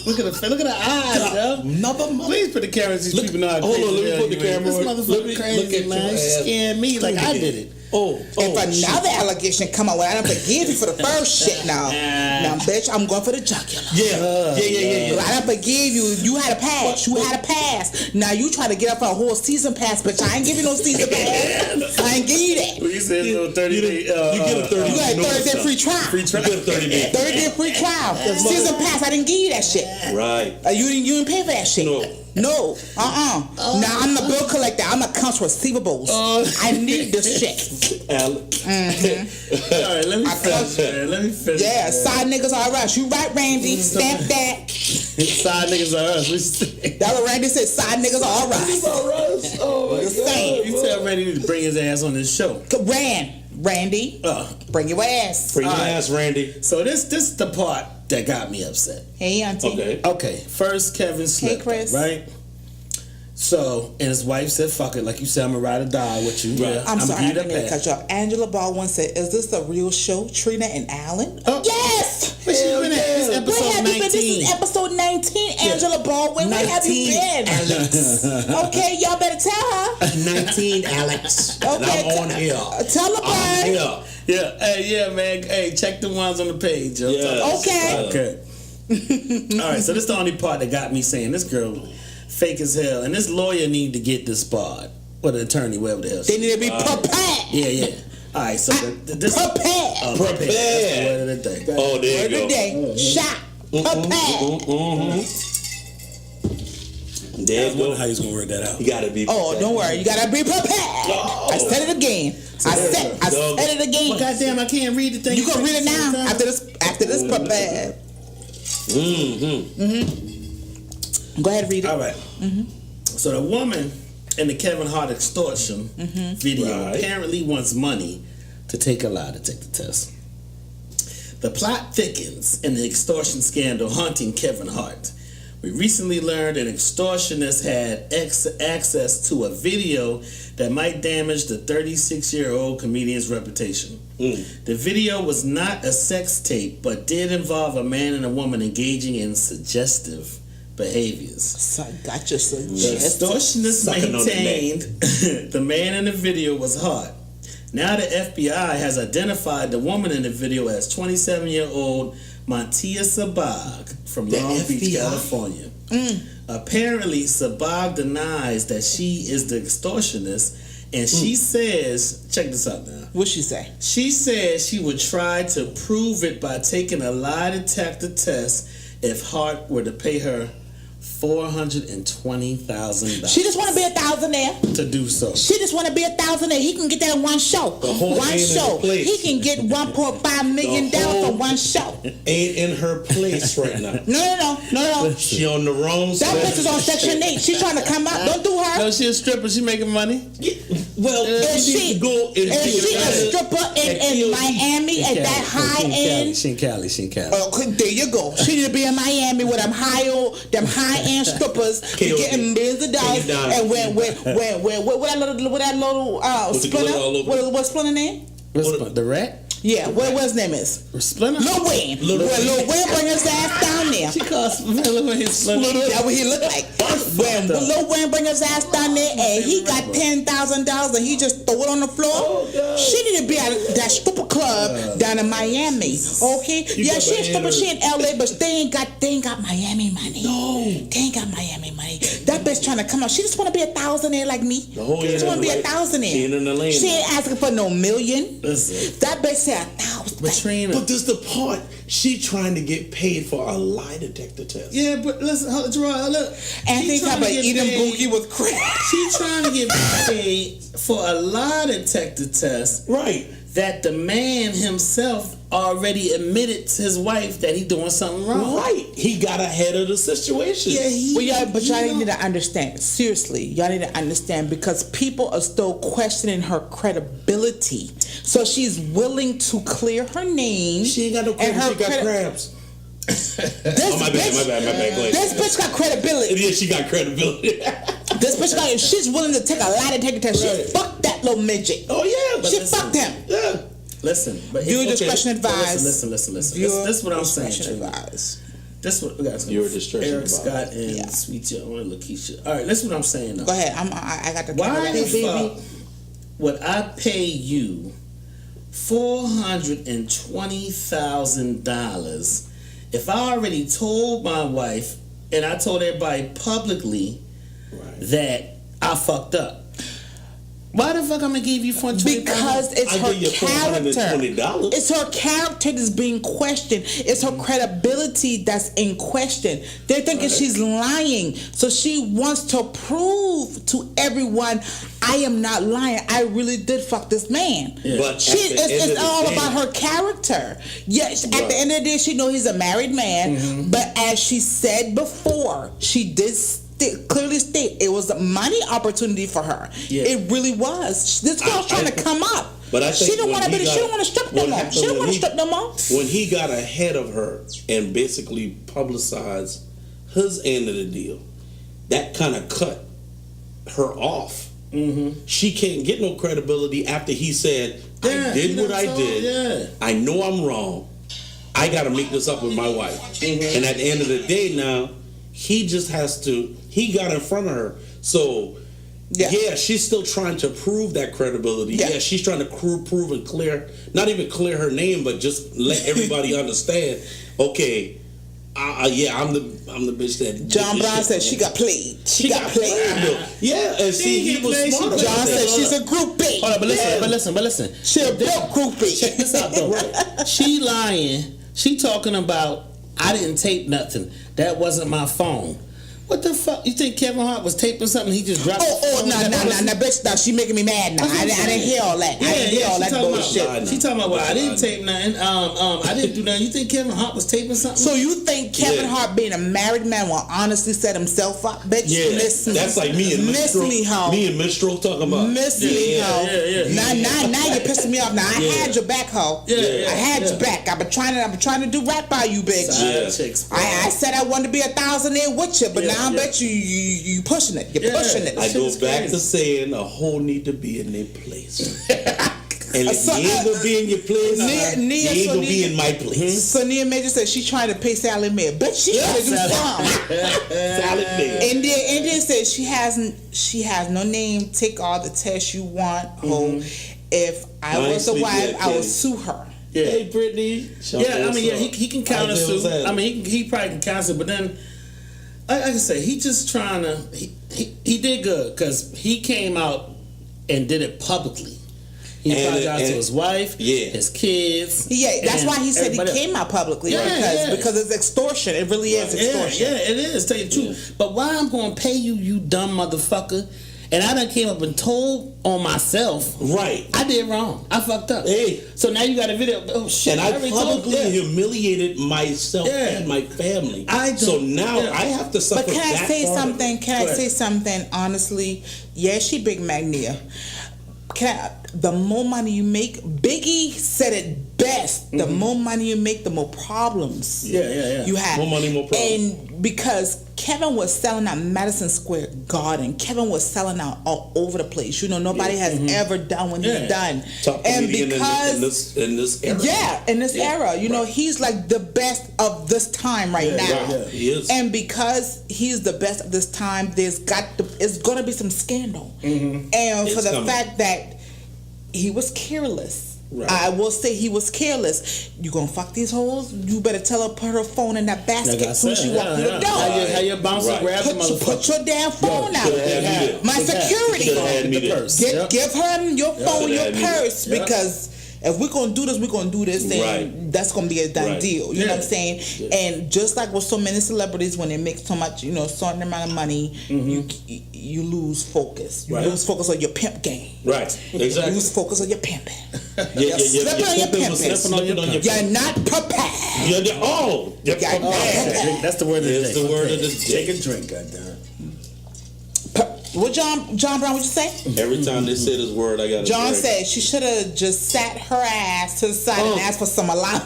S1: Look at the eyes, yo. Please put the camera. These people know how
S3: Hold on, let me put the camera
S1: This
S3: on.
S1: motherfucker crazy,
S3: look at
S1: man.
S3: your
S1: He
S3: ass.
S1: scared me like I did it.
S4: If another allegation come out, well, I don't forgive you for the first shit now. Now, bitch, I'm going for the jugular.
S3: Yeah.
S4: Well, I don't forgive you. You had a pass. Now you try to get up for a whole season pass, bitch. I ain't give you no season pass. I ain't give you that.
S1: You said no 30 day.
S3: You get a 30
S4: You got a 30-day free trial.
S3: You get a 30 day.
S4: 30-day free trial. Season pass, I didn't give you that shit.
S3: Right.
S4: You didn't pay for that shit. No. Now I'm the bill collector. I'm accounts receivables. I need this shit.
S3: Alex.
S1: All right, let me finish.
S4: Yeah, side niggas are us. You right, Randy? Stamp that.
S1: Side niggas are us.
S4: That's what Randy said. Side niggas are us.
S3: Oh my God.
S1: You tell Randy to bring his ass on this show.
S4: Randy, bring your ass.
S3: Bring your ass, Randy.
S1: So this is the part that got me upset.
S4: Hey, auntie.
S1: Okay. First, Kevin slipped.
S4: Hey, Chris.
S1: Right. So, and his wife said, "Fuck it, like you said, I'm gonna ride or die with you."
S3: Right.
S4: I'm sorry, I
S1: give
S4: didn't
S1: you
S4: mean to
S1: that
S4: cut you off. Angela Baldwin said, "Is this a real show, Trina and Alan?"
S1: Oh.
S4: Yes.
S1: Where she been at? This is
S4: Where
S1: episode
S4: have you been?
S1: 19.
S4: This is episode 19. Angela Baldwin, where have you
S1: 19,
S4: been? Okay, y'all better tell her.
S3: 19, Alex.
S4: Okay,
S3: And I'm on here.
S4: Tell her,
S3: I'm
S4: boy.
S3: here.
S1: Yeah. Hey, yeah, man. Hey, check the ones on the page. Yo.
S3: Yes.
S4: Okay.
S1: All right. So this is the only part that got me saying this girl fake as hell, and this lawyer need to get disbarred, or the attorney, whatever the hell.
S4: They need to be prepared.
S1: Yeah. All right. So this
S4: Prepared.
S1: prepared. That's the word of the day.
S3: Oh, there
S4: Word
S3: you
S4: of the
S3: go.
S4: day. Shot. Prepared.
S3: There you go.
S1: How he's gonna work that out?
S3: You gotta be.
S4: Oh, don't worry. You gotta be prepared. I said it again. I said it again.
S1: Well, goddamn, I can't read the thing.
S4: You gonna read it now after this prepared. Go ahead and read it.
S1: All right. So the woman in the Kevin Hart extortion video apparently wants money to take a lie to take the test. The plot thickens in the extortion scandal haunting Kevin Hart. We recently learned an extortionist had access to a video that might damage the 36-year-old comedian's reputation. The video was not a sex tape, but did involve a man and a woman engaging in suggestive behaviors.
S4: So I got your
S1: The
S4: suggestion.
S1: extortionist
S3: Sucking on the
S1: maintained the man in the video was hot. Now the FBI has identified the woman in the video as 27-year-old Montia Sabag from
S3: The
S1: Long Beach,
S3: FBI?
S1: California. Apparently, Sabag denies that she is the extortionist, and she says, check this out now.
S4: What'd she say?
S1: She says she would try to prove it by taking a lie detector test if Hart were to pay her $420,000
S4: She just want to be a thousandaire.
S1: to do so.
S4: She just want to be a thousandaire. He can get that in one show.
S3: whole
S4: One
S3: ain't in
S4: show.
S3: her place.
S4: He can get $1.5 million
S3: The whole-
S4: for one show.
S3: Ain't in her place right now.
S4: No.
S3: She on the wrong
S4: That
S3: side.
S4: bitch is on Section 8. She trying to come out. Don't do her.
S1: No, she a stripper. She making money.
S3: Well,
S4: Is
S3: she
S4: she,
S3: needs to go and
S4: is she a
S3: take it.
S4: stripper in Miami at that high end?
S1: She in Cali.
S4: Okay, there you go. She need to be in Miami with them high end strippers getting millions of dollars. And when that little
S3: With the glitter all
S4: Splinter,
S3: over.
S4: what's Splinter name?
S1: The rat?
S4: Yeah, what his name is?
S1: Splinter?
S4: Lil Wayne. Lil Wayne bring his ass down there.
S1: She calls Lil Wayne Splinter.
S4: That's what he look like. When Lil Wayne bring his ass down there and he got $10,000 and he just throw it on the floor, she need to be at that stripper club down in Miami. Okay? Yeah, she a stripper. She in LA, but they ain't got Miami money. No, they ain't got Miami money. That bitch trying to come out. She just want to be a thousandaire like me. She just want to be a thousandaire.
S3: She ain't in the lane.
S4: She ain't asking for no million.
S1: Listen,
S4: That bitch said 1,000.
S1: Trina.
S3: But this the part She trying to get paid for a lie detector test.
S1: Yeah, but listen, Gerard, look.
S4: And
S1: she
S4: they talk
S1: trying to
S4: about
S1: get
S4: eating
S1: paid-
S4: boogie with crack.
S1: She trying to get paid for a lie detector test
S3: Right.
S1: that the man himself already admitted to his wife that he doing something wrong.
S3: Right. He got ahead of the situation.
S1: Yeah, he.
S4: Well, y'all
S1: he
S4: need to understand. Seriously, y'all need to understand because people are still questioning her credibility. So she's willing to clear her name.
S3: She ain't got no
S4: and
S3: crabs.
S4: her
S3: She got
S4: credi-
S3: crabs.
S4: This
S3: Oh, my bad,
S4: bitch,
S3: my bad. Go ahead.
S4: This bitch got credibility.
S3: Yeah, she got credibility.
S4: This bitch got. She's willing to take a lie detector test.
S3: Right.
S4: She fucked that little midget.
S3: Oh, yeah.
S4: She
S1: listen.
S4: fucked him.
S3: Yeah.
S1: Listen, but
S4: Viewer
S1: okay,
S4: discretion
S1: but
S4: advised.
S1: Listen. This
S4: Viewer
S1: is what I'm saying.
S4: discretion
S1: Trini.
S4: advised.
S1: This what we got.
S3: Viewer discretion
S1: Eric
S3: advised.
S1: Scott and
S4: Yeah.
S1: Sweet Joe and Lakeisha. All right, listen what I'm saying though.
S4: Go ahead. I got the
S1: Why
S4: camera
S1: the
S4: ready, baby.
S1: fuck would I pay you $420,000 if I already told my wife and I told everybody publicly that I fucked up? Why the fuck I'm gonna give you $420,000?
S4: Because it's
S3: I
S4: her
S3: give you
S4: character.
S3: $420.
S4: It's her character that's being questioned. It's her credibility that's in question. They're thinking she's lying. So she wants to prove to everyone, I am not lying. I really did fuck this man.
S3: But
S4: She,
S3: at the end of
S4: it's
S3: the
S4: all
S3: day-
S4: about her character. Yes, at
S3: Right.
S4: the end of the day, she knows he's a married man. But as she said before, she did clearly state it was a money opportunity for her.
S1: Yeah.
S4: It really was. This girl's trying to come up.
S3: But I think
S4: she don't
S3: when
S4: want to
S3: he
S4: be.
S3: got-
S4: She don't want to strip no
S3: what
S4: more.
S3: happened
S4: She don't
S3: when
S4: want to
S3: he-
S4: strip no more.
S3: When he got ahead of her and basically publicized his end of the deal, that kind of cut her off. Mm-hmm. She can't get no credibility after he said,
S1: Yeah,
S3: I did
S1: he
S3: what
S1: done
S3: I
S1: told-
S3: did.
S1: yeah.
S3: I know I'm wrong. I got to make this up with my wife.
S1: Mm-hmm.
S3: And at the end of the day now, he just has to, he got in front of her. So, yeah, she's still trying to prove that credibility.
S4: Yeah.
S3: Yeah, she's trying to prove and clear, not even clear her name, but just let everybody understand. Okay, yeah, I'm the bitch that.
S4: John
S3: did this
S4: Brown
S3: shit
S4: said
S3: for
S4: she
S3: him.
S4: got played. She got played.
S3: though. Yeah, and see, he
S1: get
S3: was
S1: played, she
S3: smart.
S1: played.
S3: about
S4: John
S3: that.
S4: said she's a groupie.
S1: Hold on, but listen,
S3: Yeah.
S1: but listen.
S4: She a broke groupie.
S1: Check this out though. She lying. She talking about I didn't tape nothing. That wasn't my phone. What the fuck? You think Kevin Hart was taping something? He just dropped.
S4: Oh, no, bitch, no, she making me mad now. I didn't hear all that. I didn't hear all that bullshit.
S1: She talking about, well, I didn't tape nothing. I didn't do nothing. You think Kevin Hart was taping something?
S4: So you think Kevin
S3: Yeah.
S4: Hart, being a married man, will honestly set himself up? Bitch,
S3: Yeah,
S4: miss me.
S3: that's like me and
S4: miss
S3: Minstrel.
S4: me, hoe.
S3: Me and Minstrel talking about.
S4: Miss me, hoe.
S1: yeah.
S4: Now you're pissing me off. Now I had your back, hoe.
S1: Yeah.
S4: I had your back. I've been trying to do right by you, bitch.
S1: Side chicks, bro.
S4: I said I wanted to be 1,000 in with you, but
S1: Yeah,
S4: now I
S1: yeah.
S4: bet you pushing it. You're
S1: Yeah.
S4: pushing it.
S3: I
S1: Shit
S3: go
S1: is
S3: back
S1: crazy.
S3: to saying a hoe need to be in their place. And if
S4: So,
S3: you ain't gonna be in your place,
S4: Nia-
S3: you ain't
S4: so
S3: gonna be
S4: Nia-
S3: in my place.
S4: So Nia Major said she trying to pay Sally Mae. Bitch, she trying to do something.
S3: Salad man.
S4: India said she has no name. Take all the tests you want. Ho. If I was a
S3: Nicely
S4: wife,
S3: did,
S4: I would
S3: Kenny.
S4: sue her.
S1: Yeah.
S3: Hey, Brittany.
S1: Yeah, I mean, yeah, he can counter sue. I mean, he probably can counter, but then, like I say, he just trying to. He did good because he came out and did it publicly. He
S3: And-
S1: apologized to
S3: and-
S1: his wife,
S3: yeah.
S1: his kids.
S4: Yeah, that's
S1: and
S4: why he said he
S1: everybody else.
S4: came out publicly
S1: Yeah.
S4: because it's extortion. It really is extortion.
S1: Yeah, it is. Tell you the truth. But why I'm gonna pay you, you dumb motherfucker? And I done came up and told on myself,
S3: Right.
S1: I did wrong. I fucked up.
S3: Hey.
S1: So now you got a video. Oh shit!
S3: And I
S1: already told
S3: publicly
S1: you.
S3: humiliated myself
S1: Yeah.
S3: and my family.
S1: I don't-
S3: so now
S1: yeah.
S3: I have to suffer
S4: But can I
S3: that
S4: say
S3: part of it.
S4: something? Can
S1: Go
S4: I
S1: ahead.
S4: say something honestly? Yeah, she big Magnia. The more money you make, Biggie said it best. The more money you make, the more problems
S1: Yeah.
S4: you have.
S3: More money, more problems.
S4: And because Kevin was selling out Madison Square Garden, Kevin was selling out all over the place. You know, nobody has ever done what
S1: Yeah.
S4: he's done.
S3: Top
S4: And
S3: comedian
S4: because
S3: in this era.
S4: yeah, in this era, you know, he's like the best of this time right now.
S3: right, yeah, he is.
S4: And because he's the best of this time, it's gonna be some scandal. And for
S3: It's
S4: the
S3: coming.
S4: fact that he was careless.
S3: Right.
S4: I will say he was careless. You gonna fuck these hoes? You better tell her put her phone in that basket
S1: Like I
S4: as soon as she
S1: said,
S4: walk through the door.
S1: How your bouncer
S3: Right.
S1: grab the motherfucker?
S4: Put your damn phone out.
S3: Should've had me there.
S4: My security.
S3: Should've had me
S1: The
S3: there.
S1: purse.
S4: Give her your phone, your
S3: Should've had me there.
S4: purse,
S1: Yep.
S4: because if we're gonna do this, we're gonna do this, and
S3: Right.
S4: that's gonna be a done
S3: Right.
S4: deal. You know what I'm saying?
S3: Yeah.
S4: And just like with so many celebrities, when they make so much, certain amount of money, you lose focus. You
S3: Right.
S4: lose focus on your pimp game.
S3: Right.
S4: You
S3: Exactly.
S4: lose focus on your pimping.
S3: You're
S4: slipping on your
S3: pimping was
S4: pimping.
S3: slipping on your
S4: You're not prepared.
S3: You're
S4: You
S3: prepared.
S4: got-
S1: Drink, that's the word of the
S3: It's
S1: day.
S3: the word of the
S1: Take
S3: day.
S1: a drink, goddamn.
S4: What John Brown? What you say?
S3: Every time they say this word, I got to
S4: John said she should have just sat her ass to the side and asked for some allowance.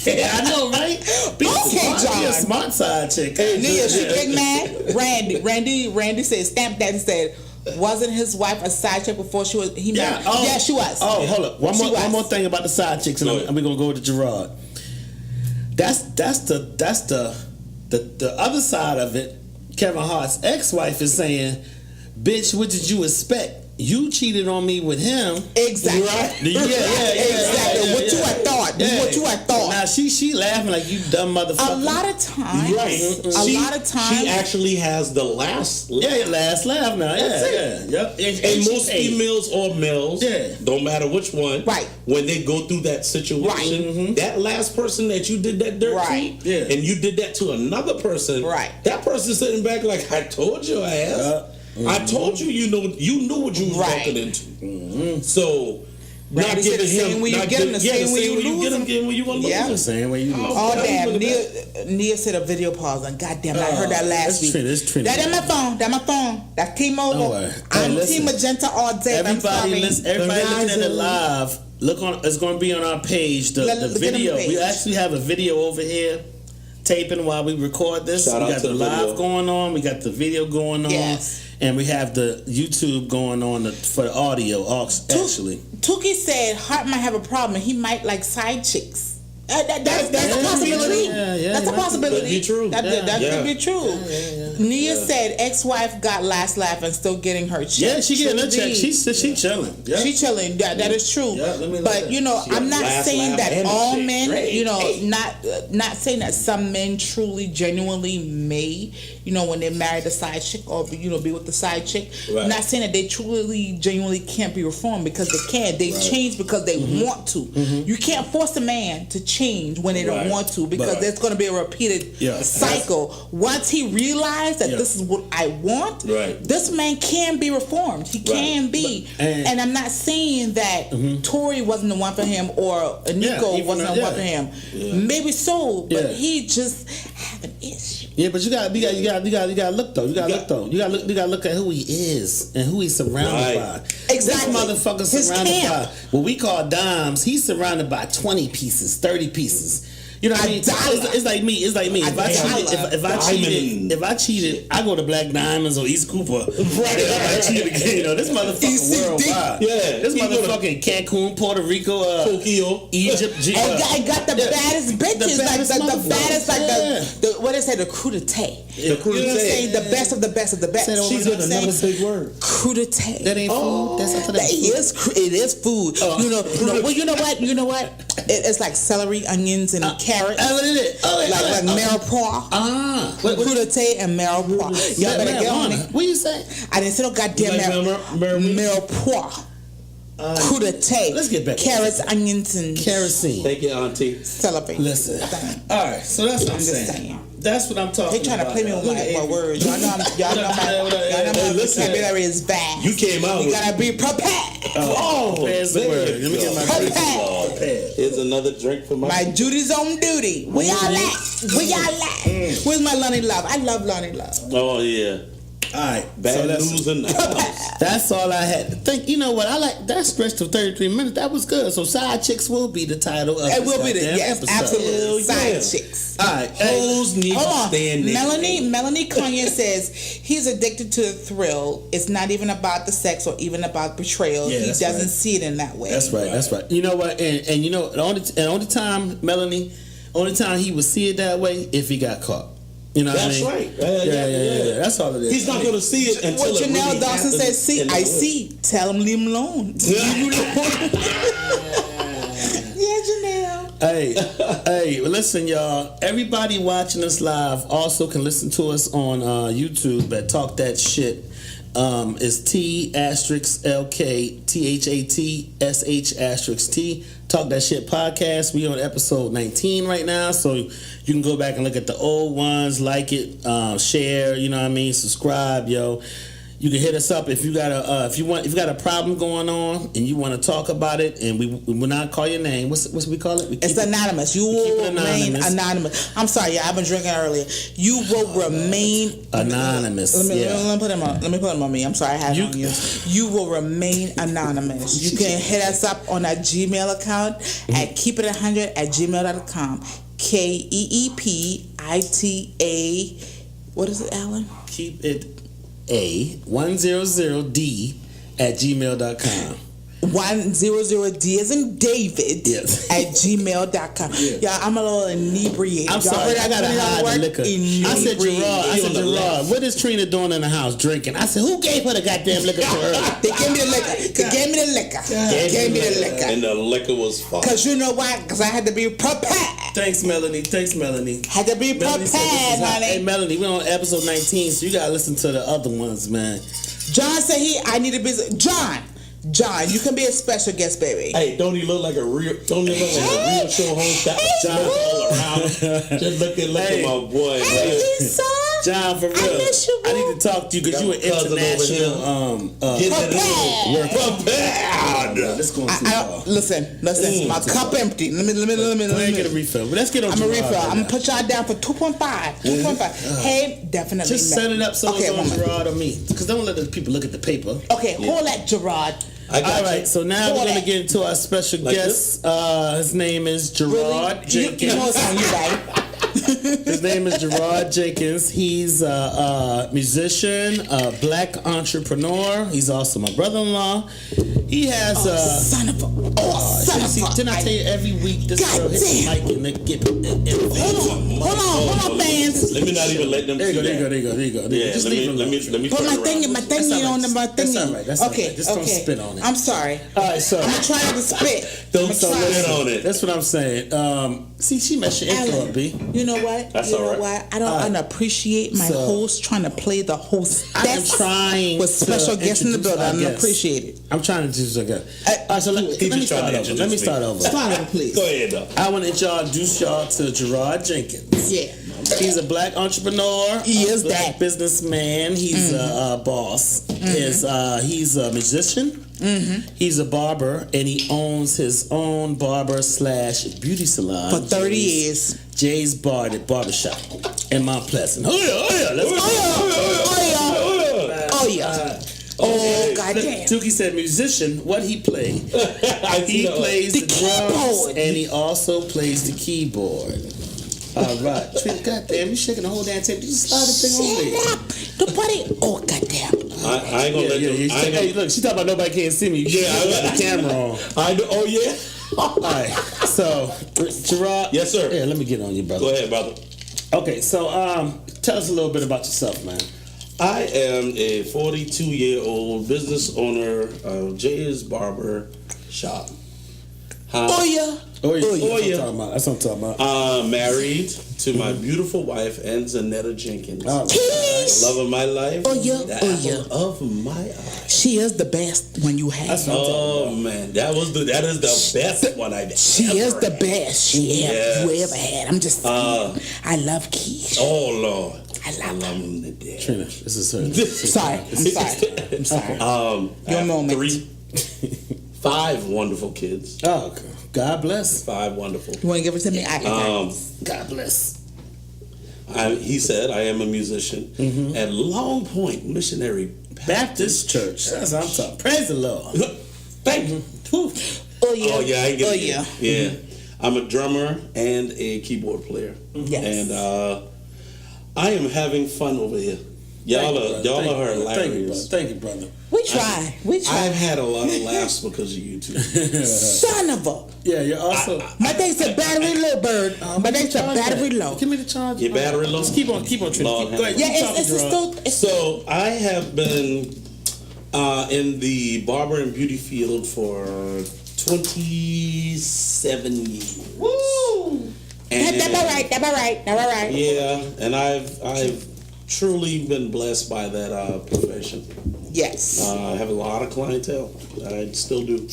S1: Yeah, I know, right? Be
S4: Okay,
S1: smart,
S4: John.
S1: Be a smart side chick.
S4: Nia, she get mad. Randy said, stamp that and said, wasn't his wife a side chick before she was? He married? Yeah, she was.
S1: Oh, hold up. One
S4: She
S1: more.
S4: was.
S1: One more thing about the side chicks, and
S3: Go ahead.
S1: we're gonna go to Gerard. That's the other side of it. Kevin Hart's ex-wife is saying, "Bitch, what did you expect? You cheated on me with him."
S4: Exactly.
S1: Right? Yeah,
S4: Exactly. What you had thought.
S1: Yeah.
S4: What you had thought.
S1: Now she laughing like you dumb motherfucker.
S4: A lot of times.
S3: Right.
S4: A lot of times.
S3: She actually has the last.
S1: Yeah, last laugh now. Yeah. Yep.
S3: And most females or males,
S1: Yeah.
S3: don't matter which one,
S4: Right.
S3: when they go through that situation, that last person that you did that dirt
S4: Right.
S3: to,
S1: Yeah.
S3: and you did that to another person,
S4: Right.
S3: that person's sitting back like, I told your ass. I told you, you knew what you was
S4: Right.
S3: walking into. So,
S4: Randy
S3: not
S4: said
S3: giving
S4: the same
S3: him,
S4: way you
S3: not
S4: get him,
S3: giving-
S4: the
S3: yeah,
S4: same
S3: the
S4: way
S3: same
S4: you
S3: way you
S4: lose
S3: get him,
S4: him.
S3: get him when you want to
S4: Yeah.
S3: lose him.
S1: Same way you look.
S4: Oh
S3: Yeah,
S4: damn!
S3: look at
S4: Nia said a video pause and goddamn, I heard that last week.
S1: That's Trinity.
S4: That my phone. That my phone. That's T-Mobile.
S1: Don't worry.
S4: I'm
S1: Hey, listen.
S4: Team Magenta all day.
S1: Everybody looking at it
S3: Verizon.
S1: live. Look on. It's going to be on our page. The
S4: Look at the
S1: video.
S4: page.
S1: We actually have a video over here, taping while we record this.
S3: Shout
S1: we
S3: out
S1: got
S3: to
S1: the
S3: the
S1: live
S3: video.
S1: going on. We got the video going on.
S4: Yes.
S1: And we have the YouTube going on for the audio. Actually,
S4: Tuki said Hart might have a problem. And he might like side chicks. That's
S1: Yeah,
S4: a possibility.
S1: yeah,
S4: That's a
S1: it might
S4: possibility.
S3: be true.
S4: That
S3: Yeah.
S4: could be true. Nia said ex-wife got last laugh and still getting her check.
S1: yeah, she getting a check.
S4: Indeed.
S1: She chilling. Yeah.
S4: She chilling. That is true.
S1: Yeah, let me look
S4: But
S1: at
S4: you know,
S3: She
S4: I'm
S3: got
S4: not
S3: last
S4: saying
S3: laugh
S4: that
S3: and a
S4: all
S3: chick.
S4: men.
S3: Great.
S4: You know,
S3: Hey.
S4: not saying that some men truly, genuinely may. You know, when they marry the side chick or be with the side chick.
S3: Right.
S4: Not saying that they truly, genuinely can't be reformed because they can. They change because they want to. You can't force a man to change when they don't
S3: Right.
S4: want to because
S1: Right.
S4: there's going to be a repeated
S1: Yeah.
S4: cycle. Once he realized that
S1: Yeah.
S4: this is what I want,
S3: Right.
S4: this man can be reformed. He can be.
S1: And-
S4: And I'm not saying that Tori wasn't the one for him or Nico
S1: even
S4: wasn't the
S1: though-
S4: one for him.
S3: Yeah.
S4: Maybe so, but
S1: Yeah.
S4: he just have an issue.
S1: Yeah, but you got to look though. You got to look at who he is and who he's surrounded
S3: Right.
S1: by.
S4: Exactly.
S1: This motherfucker
S4: His
S1: surrounded
S4: camp.
S1: by what we call dimes. He's surrounded by 20 pieces, 30 pieces. You know what I mean?
S4: dollar.
S1: It's like me. If I cheated, I go to Black Diamonds or East Cooper. Right. I cheated again. You know, this motherfucker
S4: ECD.
S1: worldwide.
S3: Yeah.
S1: This
S3: You go to-
S1: motherfucking Cancun, Puerto Rico,
S3: Tokyo.
S1: Egypt.
S4: And got the baddest bitches,
S1: baddest
S4: like the
S1: motherfuckers.
S4: baddest, like
S1: Yeah.
S4: the what they say, the crudité.
S3: The crudité.
S4: You know what I'm saying? The best of the best of the best.
S1: Say that
S4: You
S1: one
S4: know
S1: more
S4: what I'm
S1: time.
S4: saying?
S3: big word.
S4: Crudité.
S1: That ain't food. That's after that.
S4: It is food. Well, you know what? It's like celery, onions, and carrots.
S1: What is it?
S4: Like mirepoix.
S1: What-
S4: Crudité and mirepoix. Y'all better get on it.
S1: What you say?
S4: I didn't say no goddamn
S3: You like
S4: mirepoix. Crudité.
S1: Let's get back to
S4: Carrots, onions, and
S1: Kerosene.
S3: Thank you, Auntie.
S4: celery.
S1: Listen.
S4: Dang.
S1: All right, so that's what I'm
S4: I'm just
S1: saying.
S4: saying.
S1: That's what I'm talking
S4: They trying to
S1: about.
S4: play me with my words. Y'all know my
S3: Hey, listen.
S4: vocabulary is vast.
S3: You came out
S4: You
S3: with
S4: gotta be prepared.
S1: There's the
S3: there
S1: word.
S3: you
S1: Let me get my
S3: go.
S1: drink.
S4: Prepared.
S3: Here's another drink for
S4: My duty's on duty. Where y'all at? Where y'all at? Where's my Lonnie Love? I love Lonnie Love.
S3: Oh yeah.
S1: All right,
S3: Bad news in the house.
S1: that's all I had to think. You know what? I like that stretch to 33 minutes. That was good. So side chicks will be the title of
S4: It
S1: this
S4: will be the
S1: goddamn
S4: yes,
S1: episode.
S4: absolutely.
S3: Hell yeah.
S4: Side chicks.
S1: All right, hey,
S3: Hoes need to
S4: Hold on.
S3: stand in.
S4: Melanie Kanye says he's addicted to the thrill. It's not even about the sex or even about betrayal.
S1: Yeah,
S4: He
S1: that's
S4: doesn't
S1: right.
S4: see it in that way.
S1: That's right. That's right. You know what? And you know, the only time, Melanie, only time he would see it that way if he got caught. You know what I
S3: That's
S1: mean?
S3: right.
S1: Yeah. That's all it is.
S3: He's not going to see it until
S4: What
S3: it
S4: Janelle
S3: really
S4: Dawson
S3: happens
S4: says, see,
S3: in the
S4: I
S3: hood.
S4: see. Tell him, leave him alone. Leave him alone. Yeah, Janelle.
S1: Hey, well, listen, y'all. Everybody watching us live also can listen to us on YouTube at Talk That Shit is T*LKTHATSH*T. Talk That Shit podcast. We on episode 19 right now, so you can go back and look at the old ones, like it, share. You know what I mean? Subscribe, yo. You can hit us up if you got a a problem going on and you want to talk about it, and we will not call your name. What's we call it?
S4: It's anonymous. You will remain anonymous. I'm sorry, I've been drinking earlier. You will remain
S1: anonymous.
S4: Let me put him on. Let me put him on me. I'm sorry, I have it on you. You will remain anonymous. You can hit us up on our Gmail account at keepit100@gmail.com. KEEPITA. What is it, Alan?
S1: Keep it A100D@gmail.com.
S4: 100D as in David @gmail.com. Yeah, I'm a little inebriated.
S1: I'm sorry, I gotta hide the liquor. I said, Gerard, what is Trina doing in the house drinking? I said, who gave her the goddamn liquor to her?
S4: They gave me the liquor.
S3: And the liquor was fine.
S4: Because you know why? Because I had to be prepared.
S1: Thanks, Melanie.
S4: Had to be prepared, honey.
S1: Hey, Melanie, we're on episode 19, so you gotta listen to the other ones, man.
S4: John said I need a business. John, you can be a special guest, baby.
S3: Hey, don't he look like a real show host? John all around. Just look at my boy.
S4: Hey, Lisa.
S1: John, for real, I need to talk to you because you an international prepared. Let's go on.
S4: Listen. My cup empty. Let me
S1: get a refill. But let's get on.
S4: I'm a refill. I'm gonna put y'all down for 2.5. 2.5. Hey, definitely.
S1: Just set it up so it's on Gerard or me, because don't let the people look at the paper.
S4: Okay, hold that, Gerard.
S1: All right, so now we're gonna get into our special guest. His name is Gerard Jenkins.
S4: You know it's on you, right?
S1: His name is Gerard Jenkins. He's a musician, a black entrepreneur. He's also my brother-in-law. He has
S4: son of a
S1: didn't I tell you every week this girl hits the mic and they get
S4: Hold on, fans.
S3: Let me not even let them
S1: There you
S3: see
S1: go.
S3: Yeah,
S1: Just
S3: let me
S4: put my thingy on my thingy.
S1: That's all right. Okay. Just don't spit on it.
S4: I'm sorry.
S1: All right, so
S4: I'm trying not to spit.
S3: Don't spit on it.
S1: That's what I'm saying. See, she messed your intro up, B.
S4: You know what?
S3: That's all right.
S4: I don't appreciate my host trying to play the host.
S1: I am trying
S4: with special guests in the building. I don't appreciate it.
S1: I'm trying to do something. All right, so let me start over. Start over,
S4: please.
S3: Go ahead, though.
S1: I want to introduce y'all to Gerard Jenkins.
S4: Yeah.
S1: He's a black entrepreneur.
S4: He is
S1: black
S4: that
S1: businessman. He's a boss. He's a musician. He's a barber, and he owns his own barber/beauty salon
S4: for 30 years.
S1: Jay's Barbershop in Mount Pleasant. Oh yeah. Oh, goddamn. Dookie said musician. What he play? He plays the drums, and he also plays the keyboard. All right. Goddamn, you shaking the whole damn tape. You just slide the thing over there.
S4: Shut up. Nobody. Oh, goddamn.
S3: I ain't gonna let them.
S1: Hey, look, she talking about nobody can't see me. Yeah, I got the camera on.
S3: Oh, yeah?
S1: All right. So, Gerard.
S3: Yes, sir.
S1: Yeah, let me get on you, brother.
S3: Go ahead, brother.
S1: Okay, so tell us a little bit about yourself, man.
S3: I am a 42-year-old business owner of Jay's Barber Shop.
S1: Oh yeah. That's what I'm talking about.
S3: Married to my beautiful wife, Zanetta Jenkins.
S1: Oh,
S3: the love of my life.
S4: Oh yeah.
S3: The apple of my eye.
S4: She is the best when you have.
S1: That's what I'm talking about.
S3: Man, that is the best one I've ever
S4: She is the best you ever had. I'm just saying. I love Keisha.
S3: Oh Lord.
S4: I love
S3: him to death.
S1: Trina, this is her.
S4: I'm sorry. Your moment.
S3: 5 wonderful kids.
S1: Oh, God bless.
S3: 5 wonderful.
S4: You want to give it to me?
S1: God bless.
S3: He said, I am a musician at Long Point Missionary
S1: Baptist Church. That's what I'm talking. Praise the Lord.
S3: Thank you.
S4: Oh yeah.
S3: Oh yeah.
S4: Yeah.
S3: Yeah. I'm a drummer and a keyboard player.
S4: Yes.
S3: And I am having fun over here. Y'all are hilarious.
S1: Thank you, brother.
S4: We try.
S3: I've had a lot of laughs because of you two.
S4: Son of a.
S1: Yeah, you're also.
S4: My thing's a battery low, bird. My thing's a battery low.
S1: Give me the charge.
S3: Your battery low?
S1: Just keep on, Trina. Go ahead.
S4: Yeah, it's
S3: So I have been in the barber and beauty field for 27 years.
S4: Woo! That's all right.
S3: Yeah, and I've truly been blessed by that profession.
S4: Yes.
S3: I have a lot of clientele. I still do.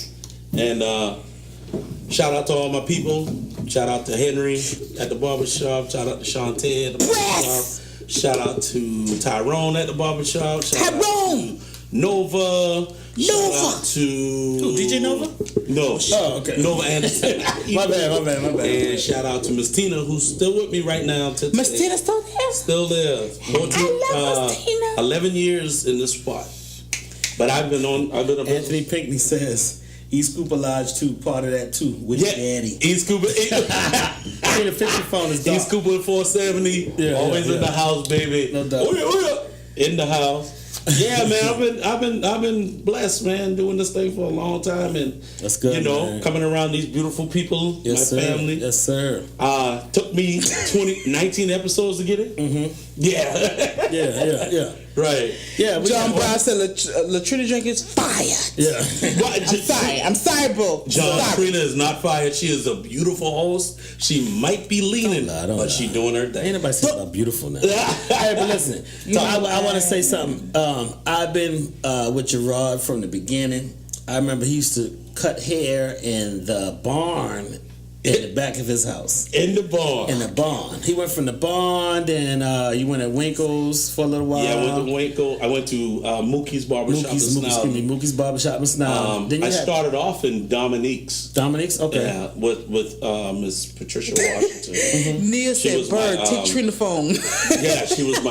S3: And shout out to all my people. Shout out to Henry at the barbershop. Shout out to Shantae at the barbershop. Shout out to Tyrone at the barbershop. Shout out to Nova. Shout out to
S1: DJ Nova?
S3: No.
S1: Oh, okay.
S3: Nova Anderson.
S1: My bad.
S3: And shout out to Miss Tina, who's still with me right now.
S4: Miss Tina still there?
S3: Still there.
S4: I love Miss Tina.
S3: 11 years in this spot. But I've been a
S1: Anthony Pinckney says East Cooper Lodge 2, part of that too, with your daddy.
S3: East Cooper.
S1: The 50 phone is dark.
S3: East Cooper 470.
S1: Yeah,
S3: always in the house, baby.
S1: No doubt.
S3: Oh, yeah. In the house. Yeah, man. I've been blessed, man, doing this thing for a long time, and
S1: That's good, man.
S3: coming around these beautiful people,
S1: Yes,
S3: my
S1: sir.
S3: family.
S1: Yes, sir.
S3: Took me 19 episodes to get it. Mm-hmm. Yeah.
S1: Yeah.
S3: Right.
S1: Yeah,
S4: John Brown said Latrina Jenkins fired.
S1: Yeah.
S4: I'm sorry, bro.
S3: John
S4: Sorry.
S3: Trina is not fired. She is a beautiful host. She might be leaning,
S1: Don't lie.
S3: but she doing her thing.
S1: Ain't nobody saying I'm beautiful now. Hey, but listen, I want to say something. I've been with Gerard from the beginning. I remember he used to cut hair in the barn in the back of his house.
S3: In the barn.
S1: In the barn. He went from the barn, then you went at Winkle's for a little while.
S3: Yeah, I went to Winkle. I went to Mookie's Barbershop in Snowden.
S1: Mookie's Barbershop in Snowden. Then you
S3: I
S1: had
S3: started off in Dominique's.
S1: Dominique's? Okay.
S3: Yeah, with Miss Patricia Washington.
S4: Nia
S3: She
S4: said,
S3: was my,
S4: "Bird, take Trina phone."
S3: Yeah, she was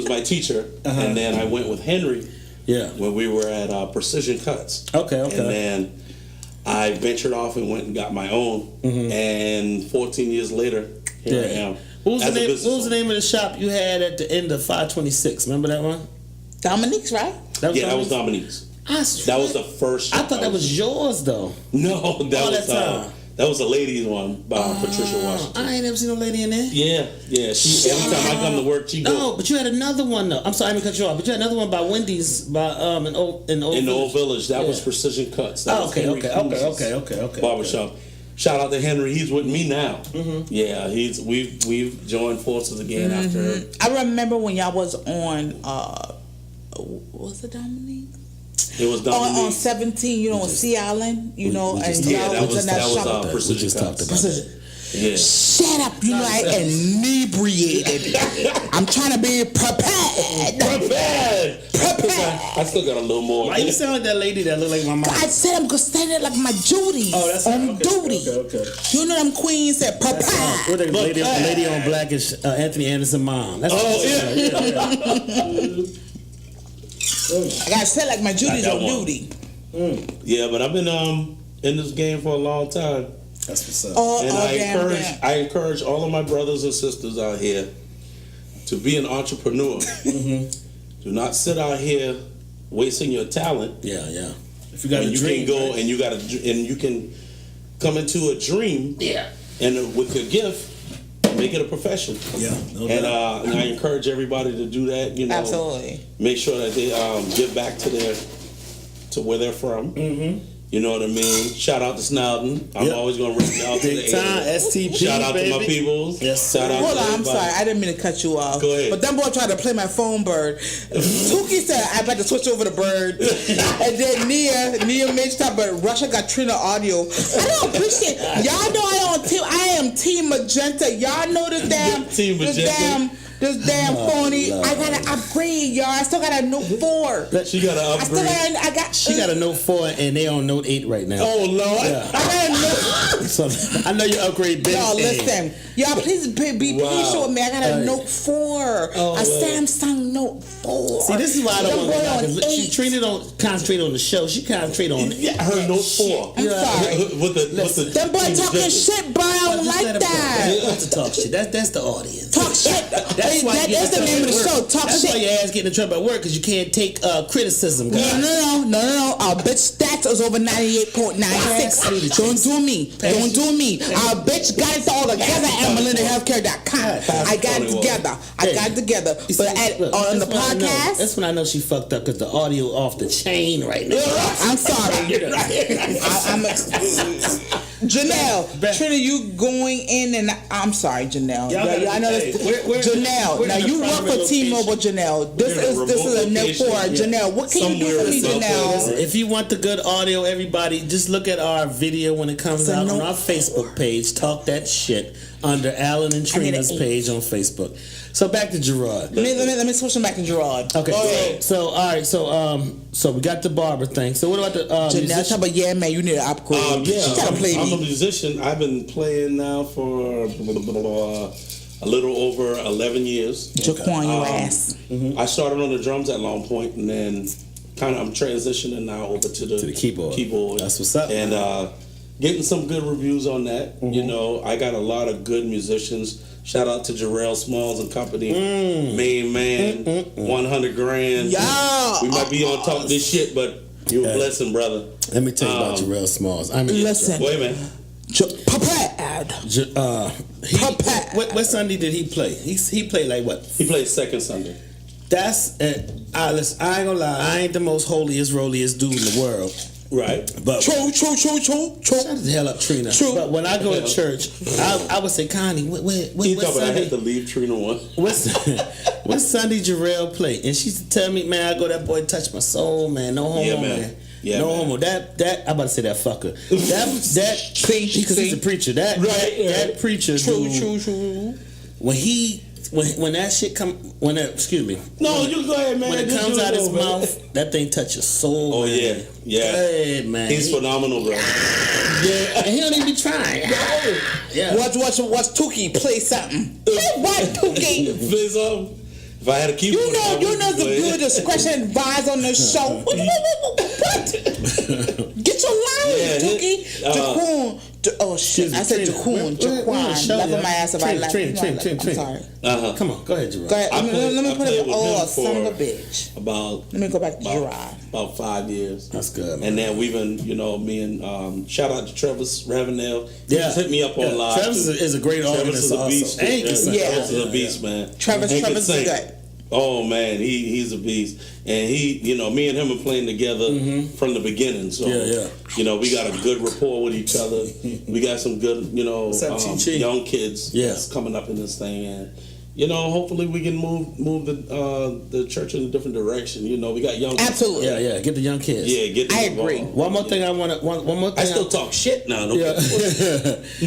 S3: my teacher, and then I went with Henry.
S1: Yeah.
S3: When we were at Precision Cuts.
S1: Okay.
S3: And then I ventured off and went and got my own. And 14 years later, here I am.
S1: What was the name of the shop you had at the end of 526? Remember that one?
S4: Dominique's, right?
S3: That was Dominique's. That was the first shop.
S1: I thought that was yours though.
S3: No, that was a ladies one by Patricia Washington.
S1: I ain't never seen no lady in there.
S3: Yeah. She every time I come to work, she
S1: No, but you had another one though. I'm sorry, I didn't cut you off. But you had another one by Wendy's by in the Old
S3: in the Old Village. That was
S1: Yeah.
S3: Precision Cuts. That was Henry Cruz's barbershop. Shout out to Henry. He's with me now. Yeah, we've joined forces again after.
S4: I remember when y'all was on. Was it Dominique?
S3: It was
S4: On
S3: Dominique.
S4: 17, on Sea Island, and y'all
S3: that
S4: was in that shop.
S3: Precision Cuts. Yeah.
S4: Shut up, I inebriated. I'm trying to be prepared.
S3: Prepared. I still got a little more.
S1: Why you sound like that lady that look like my mom?
S4: I said I'm gonna stand there like my duties.
S1: Oh, that's
S4: on
S1: okay,
S4: duty.
S1: Okay.
S4: You know them queens said
S1: What
S4: prepared.
S1: the lady on Blackish, Anthony Anderson mom. That's
S4: I gotta say like my duties on
S3: one.
S4: duty.
S3: Yeah, but I've been in this game for a long time.
S1: That's what's up.
S4: Oh,
S3: And
S4: damn.
S3: I encourage all of my brothers and sisters out here to be an entrepreneur. Do not sit out here wasting your talent.
S1: Yeah. If you got
S3: When
S1: a
S3: you
S1: dream,
S3: can go
S1: right?
S3: and you can come into a dream.
S1: Yeah.
S3: And with your gift, make it a profession.
S1: Yeah. No
S3: And
S1: doubt.
S3: I encourage everybody to do that.
S4: Absolutely.
S3: Make sure that they give back to where they're from.
S1: Mm-hmm.
S3: You know what I mean? Shout out to Snowden. I'm
S1: Yep.
S3: always gonna rip y'all to
S1: Big
S3: the
S1: time,
S3: end.
S1: STP,
S3: Shout out to my
S1: baby.
S3: peoples.
S1: Yes.
S3: Shout out
S4: Hold
S3: to
S4: on, I'm
S3: everybody.
S4: sorry. I didn't mean to cut you off.
S3: Go ahead.
S4: But that boy tried to play my phone, Bird. Tuki said I better switch over to Bird. And then Nia made stop, but Russia got Trina audio. I don't appreciate. Y'all know I am Team Magenta. Y'all know this damn.
S3: Team Magenta.
S4: This damn phony.
S1: Lord.
S4: I gotta upgrade, y'all. I still got a Note 4.
S3: She got to
S4: I still
S3: upgrade.
S4: got.
S1: She got a Note 4 and they on Note 8 right now.
S3: Oh Lord.
S1: Yeah.
S4: I got a Note.
S1: So I know you upgrade big.
S4: Y'all listen. Y'all please be patient with me. I got a Note 4.
S3: Oh,
S4: a Samsung Note 4.
S1: See, this is why I don't want to
S4: That boy
S1: go
S4: on
S1: back. She
S4: 8.
S1: Trina don't concentrate on the show. She concentrate on
S3: Her Note 4.
S4: I'm sorry.
S3: With the
S4: Them boy
S3: Team
S4: talking
S3: Magenta.
S4: shit, bro. I don't like that.
S1: That's to talk shit. That's the audience.
S4: Talk shit.
S1: That's why you
S4: That's
S1: get
S4: the
S1: in
S4: name of the
S1: trouble at
S4: show.
S1: work.
S4: Talk
S1: That's why
S4: shit.
S1: your ass getting in trouble at work because you can't take criticism, guys.
S4: No. Our bitch stats is over 98.96. Don't do me. Our bitch got it all together at MelindaHealthcare.com. I got it together. But on the podcast,
S1: That's when I know she fucked up because the audio off the chain right now.
S4: I'm sorry.
S1: Bet.
S4: Trina, you going in and I'm sorry, Janelle.
S1: Y'all gotta-
S4: I know
S1: hey,
S4: this.
S1: we're
S4: Janelle, now
S1: in a
S4: you work
S1: private
S4: for T-Mobile,
S1: location.
S4: Janelle. This is a note
S3: location.
S4: for Janelle. What can you do for me,
S3: Somewhere in
S4: Janelle?
S3: South
S1: If you want the good audio, everybody, just look at our video when it comes
S4: So
S1: out
S4: no-
S1: on our Facebook page. Talk that shit under Alan and
S4: I need
S1: Trina's
S4: an 8.
S1: page on Facebook. So back to Gerard.
S4: Let me switch them back to Gerard.
S1: Okay.
S4: Go ahead.
S1: So all right. So we got the barber thing. So what about the
S4: Janelle,
S1: musician?
S4: talk about, yeah, man, you need an upgrade.
S3: Yeah,
S4: She gotta play
S3: I'm a
S4: me.
S3: musician. I've been playing now for a little over 11 years.
S4: Jaquan, your ass.
S3: I started on the drums at Long Point, and then I'm transitioning now over to the
S1: keyboard. That's what's up.
S3: And getting some good reviews on that. You know, I got a lot of good musicians. Shout out to Jarrell Smalls and Company, Main Man, 100 grand.
S4: Yeah.
S3: We might be on talk this shit, but you a blessing, brother.
S1: Let me tell you about Jarrell Smalls. I mean,
S4: Listen.
S3: Wait a minute.
S4: Prepared.
S1: What Sunday did he play? He played like what?
S3: He plays second Sunday.
S1: That's listen, I ain't gonna lie. I ain't the most holiest, rolliest dude in the world.
S3: Right.
S1: But
S4: True.
S1: shut the hell up, Trina.
S4: True.
S1: But when I go to church, I would say, Connie, what
S3: He thought I
S1: Sunday?
S3: had to leave Trina one.
S1: What Sunday Jarrell play? And she used to tell me, man, I go, that boy touched my soul, man. No homo,
S3: Yeah, man.
S1: man.
S3: Yeah,
S1: no
S3: man.
S1: homo. That I'm about to say that fucker. That because he's a preacher. That preacher. Dude, when that shit excuse me.
S3: No, you go ahead, man.
S1: When it
S3: Just
S1: comes
S3: you
S1: out
S3: go,
S1: his
S3: man.
S1: mouth, that thing touches your soul.
S3: Oh,
S1: man.
S3: yeah.
S1: Hey, man.
S3: He's phenomenal, bro.
S1: Yeah, and he don't even be trying. Yeah.
S4: Watch Tukey play something. What Tukey?
S3: Play something. If I had a keyboard,
S4: You know the good discretion advised on the show. What? Get your line,
S3: Yeah,
S4: Tukey. Jaquan. Oh shit! I said Jaquan. Jaquan. Left on my ass if I left. I'm sorry.
S1: Come on, go ahead, Gerard.
S4: Go ahead.
S3: I
S4: Let me put
S3: played
S4: it.
S3: with
S4: Oh,
S3: him
S4: son of a
S3: for
S4: bitch.
S3: about
S4: Let me go back to Gerard.
S3: about 5 years.
S1: That's good, man.
S3: And then we've been, me and shout out to Travis Ravenel. He
S1: Yeah.
S3: just hit me up on live.
S1: Travis is a great
S3: Travis
S1: organist
S3: is a
S1: also.
S3: beast.
S1: And he can sing.
S4: Yeah.
S3: Travis is a beast, man.
S4: Travis
S3: And can
S4: is
S3: sing.
S4: good.
S3: Oh man, he's a beast, and me and him are playing together from the beginning. So
S1: Yeah.
S3: we got a good rapport with each other. We got some good,
S1: up, Chi-Chi?
S3: young kids that's coming up in this thing, and hopefully we can move the church in a different direction. We got young kids.
S4: Absolutely.
S1: Yeah, get the young kids.
S3: Yeah, get them
S4: I
S3: involved.
S4: agree.
S1: One more thing I want to. One more thing.
S3: I still talk shit now, don't
S1: Yeah.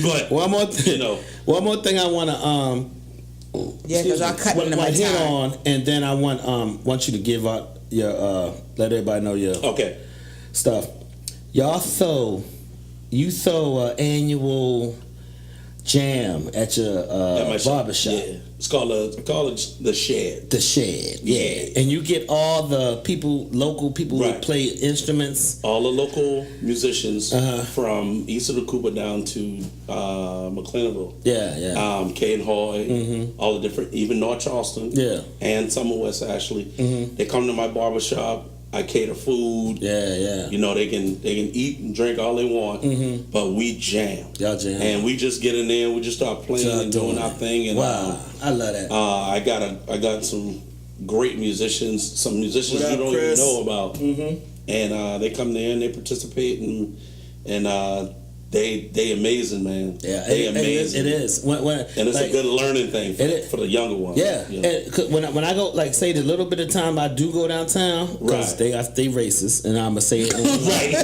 S3: but
S1: One more thing. One more thing I want to
S4: Yeah, because y'all cutting into my
S1: hit
S4: time.
S1: on, and then I want you to give out your let everybody know your
S3: okay.
S1: stuff. You throw an annual jam at your
S3: At my
S1: barbershop.
S3: Yeah, it's called the Shed.
S1: The Shed, yeah.
S3: Yeah.
S1: And you get all the local people who
S3: Right.
S1: play instruments.
S3: All the local musicians
S1: Uh-huh.
S3: from east of the Cooper down to McClintonville.
S1: Yeah.
S3: Kane Hoy, all the different, even North Charleston,
S1: Yeah.
S3: and some of West Ashley. They come to my barbershop. I cater food.
S1: Yeah.
S3: They can eat and drink all they want, but we jam.
S1: Y'all jam.
S3: And we just get in there and we just start playing
S1: Y'all
S3: and doing our
S1: it.
S3: thing. And
S1: Wow, I love that.
S3: I got some great musicians, some musicians
S1: What
S3: you
S1: up,
S3: don't
S1: Chris?
S3: even know about, and they come there and they participate and they amazing, man.
S1: Yeah,
S3: they
S1: it
S3: amazing.
S1: is. When
S3: And it's
S1: like,
S3: a good learning thing for the younger ones.
S1: Yeah, and 'cause when I go, like, say the little bit of time I do go downtown, because
S3: Right.
S1: they racist, and I'ma say it,
S3: Right.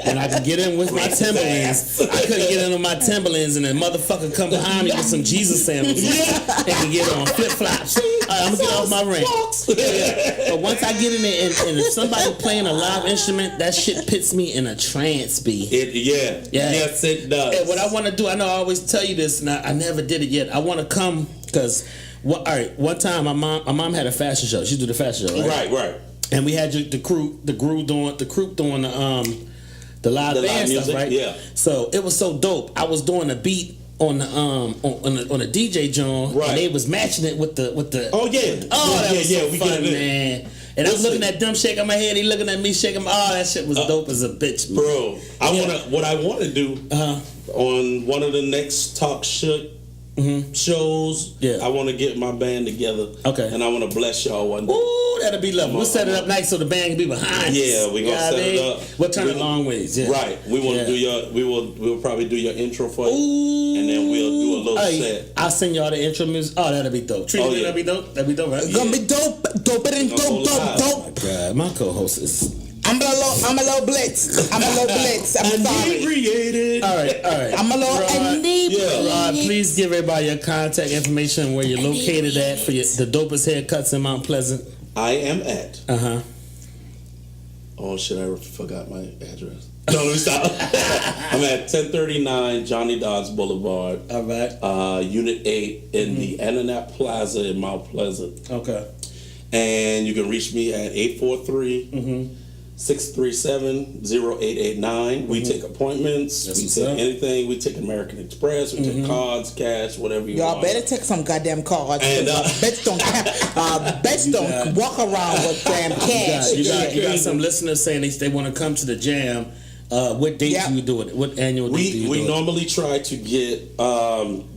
S1: and I can get in with my
S3: Racist
S1: Timberlands. I couldn't get in with my Timberlands, and the motherfucker come behind me with some Jesus sandals, and can get on flip flops. I'm gonna get off my ring. But once I get in there, and if somebody playing a live instrument, that shit puts me in a trance, B.
S3: Yes, it does.
S1: And what I want to do, I know I always tell you this, and I never did it yet. I want to come because, all right, one time my mom had a fashion show. She did the fashion show,
S3: Right.
S1: And we had the crew doing the live
S3: The
S1: band
S3: live
S1: stuff,
S3: music,
S1: right?
S3: yeah.
S1: So it was so dope. I was doing a beat on the on a DJ joint,
S3: Right.
S1: and they was matching it with the.
S3: Oh yeah.
S1: That was so
S3: we
S1: fun,
S3: get it in.
S1: man. And I'm looking at them shaking my head. He looking at me shaking. That shit was dope as a bitch, man.
S3: Bro, what I want to do on one of the next talk shit shows.
S1: Yeah.
S3: I want to get my band together.
S1: Okay.
S3: And I want to bless y'all one day.
S1: Ooh, that'll be lovely. We'll set it up nice so the band can be behind us.
S3: Yeah, we're gonna set it up.
S1: We'll turn it long ways. Yeah.
S3: Right. We want to do your. We'll probably do your intro for you, and then we'll do a little set.
S1: I'll send y'all the intro music. Oh, that'll be dope. Trina, that'll be dope. That'll be dope, right?
S4: It's gonna be dope, doper than dope.
S1: Oh my God, my co-host is.
S4: I'm a little blitz. I'm sorry.
S3: Inebriated.
S1: All right.
S4: I'm a little inebriated.
S1: Rod, please give everybody your contact information where you're located at for the dopest haircuts in Mount Pleasant.
S3: I am at. Oh shit! I forgot my address. No, let me stop. I'm at 1039 Johnny Dodds Boulevard.
S1: All right.
S3: Unit 8 in the Ananap Plaza in Mount Pleasant.
S1: Okay.
S3: And you can reach me at 843 637-0889. We take appointments.
S1: Yes,
S3: we
S1: sir.
S3: take anything. We take American Express. We take cards, cash, whatever you
S4: Y'all
S3: want.
S4: better take some goddamn cards.
S3: And,
S4: Bets don't walk around with damn cash.
S1: You got some listeners saying they want to come to the jam. What date do you do it? What annual date do you do it?
S3: We normally try to get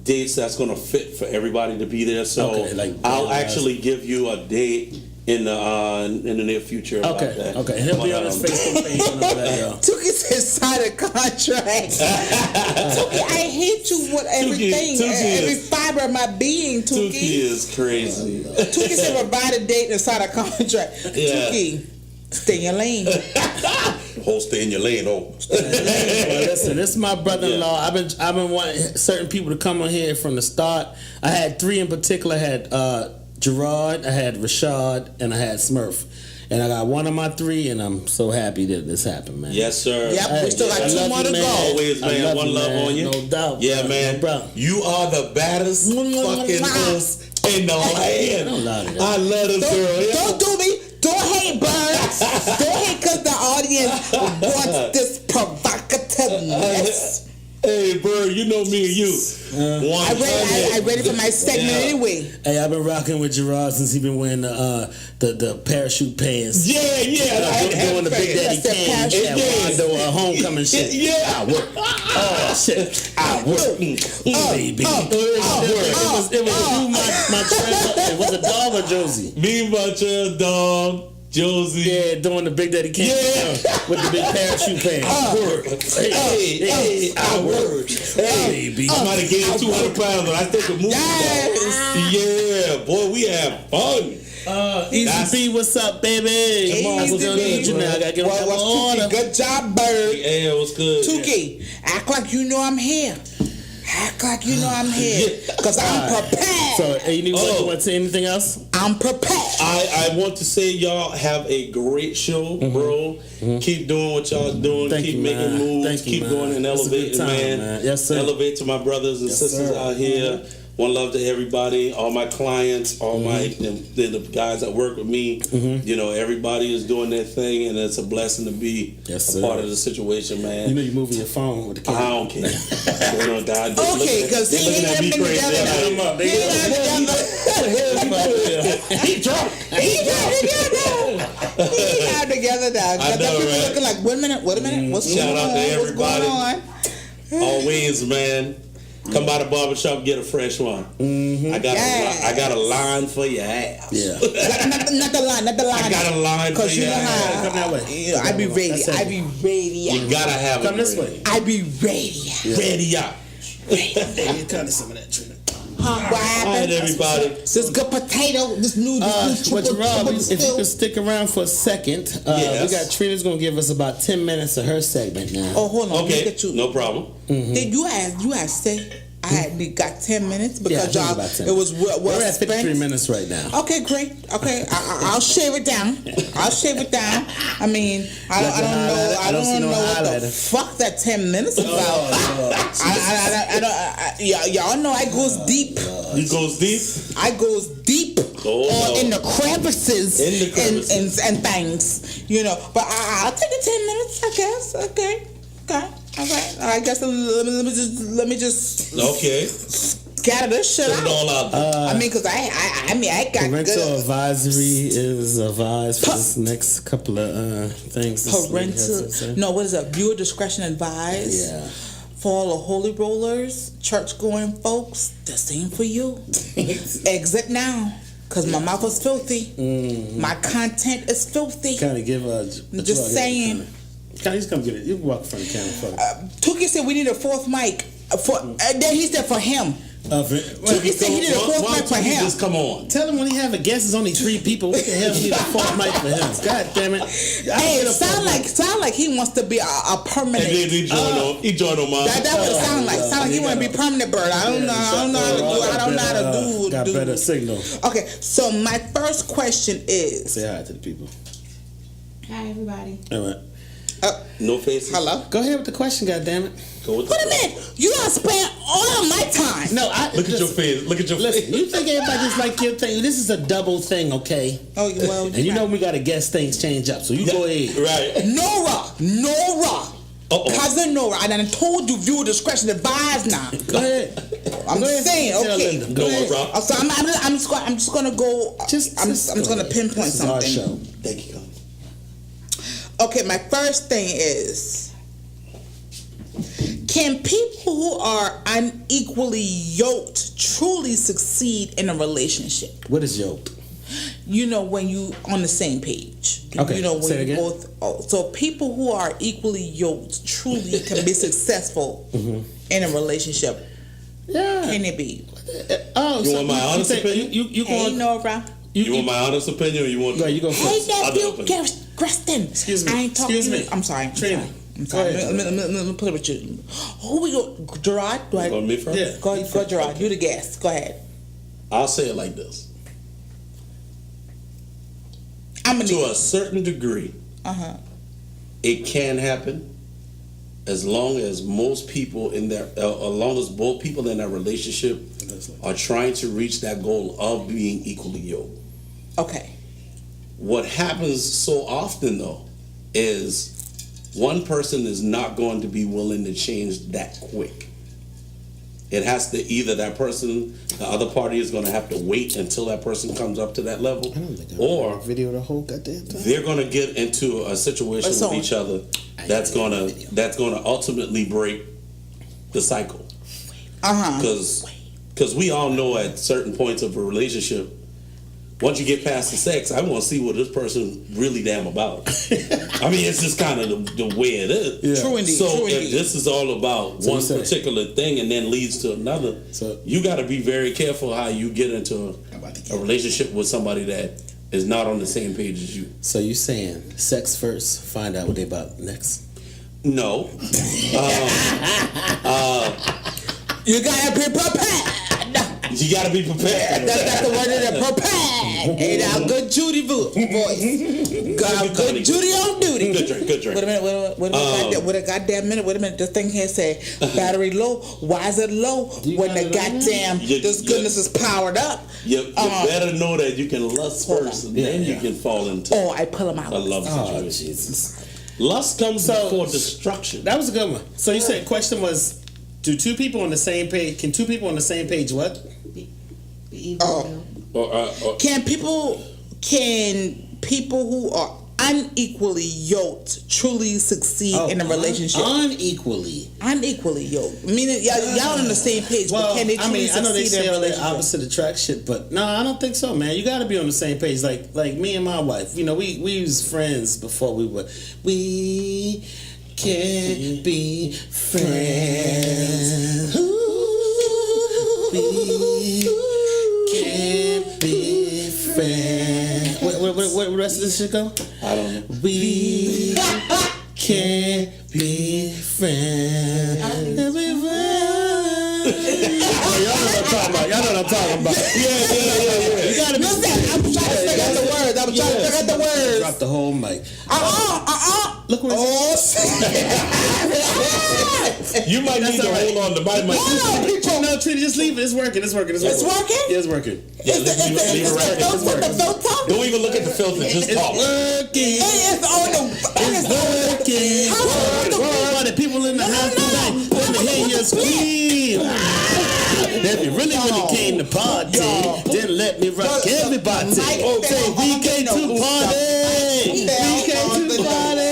S3: dates that's going to fit for everybody to be there. So I'll actually give you a date in the near future. About that.
S1: Okay. And he'll be on his Facebook page and all that, y'all.
S4: Tuki said sign a contract. Tuki, I hate you with everything, every fiber of my being. Tuki
S3: is crazy.
S4: Tuki said provide a date and sign a contract.
S3: Yeah.
S4: Tuki, stay in your lane.
S3: Stay in your lane,
S1: Well, listen, this is my brother-in-law. I've been wanting certain people to come on here from the start. I had 3 in particular. I had Gerard, I had Rashad, and I had Smurf. And I got one of my 3, and I'm so happy that this happened, man.
S3: Yes, sir.
S4: Yep, we still got 2 more to go.
S3: Always, man. One love on you.
S1: No doubt.
S3: Yeah, man.
S1: No
S3: you are the baddest fucking puss in the land. I love this girl.
S4: Don't do me. Don't hate, birds. Don't hate because the audience wants this provocativeness.
S3: Hey, Bird, you know me and you.
S4: I ready for my segment anyway.
S1: Hey, I've been rocking with Gerard since he been wearing the parachute pants.
S3: Yeah.
S1: Doing the Big Daddy Kane at homecoming shit.
S3: Yeah.
S1: I work. Oh, shit. I work. Baby. It was you, my trailer. Was it dog or Josie?
S3: Me, my trailer dog. Josie.
S1: Yeah, doing the Big Daddy Kane with the big parachute pants. I work. Hey, I work. Hey, baby.
S3: I might have gained 200 pounds, but I think the movie. Yeah, boy, we have fun.
S1: Easy B, what's up, baby? Come on, we're gonna need you now. I gotta get on the order.
S4: Good job, Bird.
S3: Yeah, what's good?
S4: Tuki, act like you know I'm here. Act like you know I'm here, because I'm prepared.
S1: So, you want to say anything else?
S4: I'm prepared.
S3: I want to say y'all have a great show, bro. Keep doing what y'all doing. Keep making moves. Keep going and elevating, man.
S1: Yes, sir.
S3: Elevate to my brothers and sisters out here. One love to everybody, all my clients, all the guys that work with me. You know, everybody is doing their thing, and it's a blessing to be a part of the situation, man.
S1: You know, you're moving your phone with the camera.
S3: I don't care.
S4: Okay, because he ain't been together.
S3: He drunk.
S4: He got together now.
S3: I know, right?
S4: Looking like, wait a minute. What's
S3: Shout
S4: going
S3: out
S4: on?
S3: to everybody.
S4: What's going on?
S3: Always, man. Come by the barbershop, get a fresh one. I got a line for your ass.
S1: Yeah.
S4: Not the line.
S3: I got a line for your ass.
S1: Come that way.
S4: I be ready.
S3: You gotta have it.
S1: Come this way.
S4: I be ready.
S3: Ready up.
S1: You kind of some of that, Trina.
S4: What
S3: All right,
S4: happened?
S3: everybody.
S4: This good potato. This new
S1: But Gerard, if you could stick around for a second, we got Trina's gonna give us about 10 minutes of her segment now.
S4: Oh, hold on.
S3: Okay,
S4: Look at you.
S3: no problem.
S4: Did you ask say I had got 10 minutes because
S1: Yeah, I think
S4: y'all
S1: about 10
S4: it was
S1: We're at
S4: spent.
S1: 53 minutes right now.
S4: Okay, great. Okay, I'll shave it down. I mean, I don't know what the fuck that 10 minutes about. Y'all know I goes deep.
S3: He goes deep.
S4: I goes deep in the crevices, and things, you know. But I'll take the 10 minutes, I guess. Okay. All right. I guess let me just scatter this shit
S3: Put it all out there.
S4: I mean, because I got
S1: Parental
S4: good.
S1: advisory is advised for this next couple of things.
S4: No, what is that? Viewer discretion advised.
S1: Yeah.
S4: For all the holy rollers, church going folks, this ain't for you. Exit now. Because my mouth is filthy. My content is filthy.
S1: Kind of give a.
S4: Just saying.
S1: Can you just come get it? You can walk in front of the camera.
S4: Tuki said we need a fourth mic. Then he said for him. Tuki said he need a fourth mic for him.
S3: Just come on.
S1: Tell him when he have a guest, it's only 3 people. What the hell you need a fourth mic for him? God damn it!
S4: Hey, it sound like he wants to be a permanent.
S3: And then he joined on mine.
S4: That what it sound like. Sound like he want to be permanent bird. I don't know how to do.
S1: Got better signal.
S4: Okay, so my first question is.
S1: Say hi to the people.
S5: Hi, everybody.
S1: All right.
S3: No faces.
S4: Hello.
S1: Go ahead with the question. God damn it.
S3: Go with
S4: Wait a minute. You gotta spend all of my time.
S1: No,
S3: Look at your face. Look at your
S1: Listen,
S3: face.
S1: you think everybody just like your thing? This is a double thing, okay?
S4: Oh well.
S1: And you know we gotta guess things change up, so you go ahead.
S3: Right.
S4: Nora.
S3: Uh-oh.
S4: Cousin Nora. I done told you viewer discretion advised now.
S1: Go ahead.
S4: I'm
S1: Go ahead.
S4: saying,
S1: Tell
S4: okay.
S1: Linda. Go ahead.
S3: Rob.
S4: So I'm just gonna go. I'm just gonna pinpoint
S1: This is our
S4: something.
S1: show.
S3: Thank you.
S4: Okay, my first thing is, can people who are unequally yoked truly succeed in a relationship?
S1: What is yoked?
S4: You know, when you on the same page.
S1: Okay,
S4: You know, when
S1: say it
S4: you
S1: again.
S4: both. Oh, so people who are equally yoked truly can be successful in a relationship.
S1: Yeah.
S4: Can it be?
S1: Oh,
S3: You want my honest
S1: think-
S3: opinion?
S1: You
S4: Hey,
S1: going?
S4: Nora.
S3: You want my honest opinion, or you want?
S1: Go ahead, you go
S4: Hey,
S1: first.
S3: I'll do
S4: nephew,
S3: it.
S4: Greston.
S1: Excuse me.
S4: I ain't talking
S1: Excuse
S4: to
S1: me.
S4: you. I'm sorry.
S1: Trina.
S4: I'm
S1: Go
S4: sorry.
S1: ahead.
S4: Let me put it with you. Who we go? Gerard? Do I?
S3: Go me first?
S1: Yeah.
S4: Go, Gerard. You the guest. Go ahead.
S3: I'll say it like this:
S4: I'm gonna
S3: to a certain degree, it can happen, as long as most people in their, as long as both people in that relationship are trying to reach that goal of being equally yoked.
S4: Okay.
S3: What happens so often though is one person is not going to be willing to change that quick. It has to either the other party is going to have to wait until that person comes up to that level,
S1: I don't think I
S3: or
S1: video the whole goddamn time.
S3: they're going to get into a situation
S4: So-
S3: with each other that's going to ultimately break the cycle. Because we all know at certain points of a relationship, once you get past the sex, I want to see what this person really damn about. I mean, it's just kind of the way it is.
S1: Yeah.
S4: True indeed.
S3: So
S4: True
S3: if
S4: indeed.
S3: this is all about
S1: So
S3: one
S1: you say-
S3: particular thing and then leads to another,
S1: So-
S3: you got to be very careful how you get into a relationship with somebody that is not on the same page as you.
S1: So you saying sex first, find out what they about next?
S3: No.
S4: You gotta be prepared.
S3: You got to be prepared.
S4: That's the word of it. Prepared. Hey, now, good Judy voice. Good Judy on duty.
S3: Good drink, good drink.
S4: Wait a minute. Wait a goddamn minute. Wait a minute. This thing here say battery low. Why is it low
S1: You
S4: when
S1: got
S4: the
S1: it on
S4: goddamn this goodness is powered up?
S3: You better know that you can lust
S4: Hold
S3: first,
S4: on.
S3: and then
S1: Yeah.
S3: you can fall into
S4: Oh, I pull them out.
S3: a love
S1: Oh
S3: situation.
S1: Jesus,
S3: Lust comes
S1: So-
S3: before destruction.
S1: that was a good one. So you said question was, do two people on the same page? Can two people on the same page what?
S4: Oh.
S3: Or
S4: Can people who are unequally yoked truly succeed in a relationship?
S1: unequally.
S4: Unequally yoked, meaning y'all on the same page, but can they
S1: I
S4: truly
S1: mean, I know they
S4: succeed in
S1: say
S4: a
S1: all that
S4: relationship?
S1: opposite attract shit, but no, I don't think so, man. You got to be on the same page. Like me and my wife, you know, we was friends before we were. We can be friends. Ooh, we can be friends. What the rest of this shit go?
S3: I don't know.
S1: We can be friends. Y'all know what I'm talking about. Yeah. You gotta be.
S4: Listen, I'm trying to figure out the words. I'm trying to figure out the words.
S1: Drop the whole mic. Look where
S3: You might need to
S1: all right.
S3: hold on. The bite might.
S1: No, Trina, just leave it. It's working. It's working.
S4: It's working?
S1: Yeah, it's working.
S3: Yeah, leave it right there.
S4: It's the filter.
S3: Don't even look at the filter. Just talk.
S1: Working.
S4: It's on the.
S1: It's working. Word. The people in the house tonight, let me hear you scream. If you really came to party, then let me rock everybody. Say we came to party. We came to party.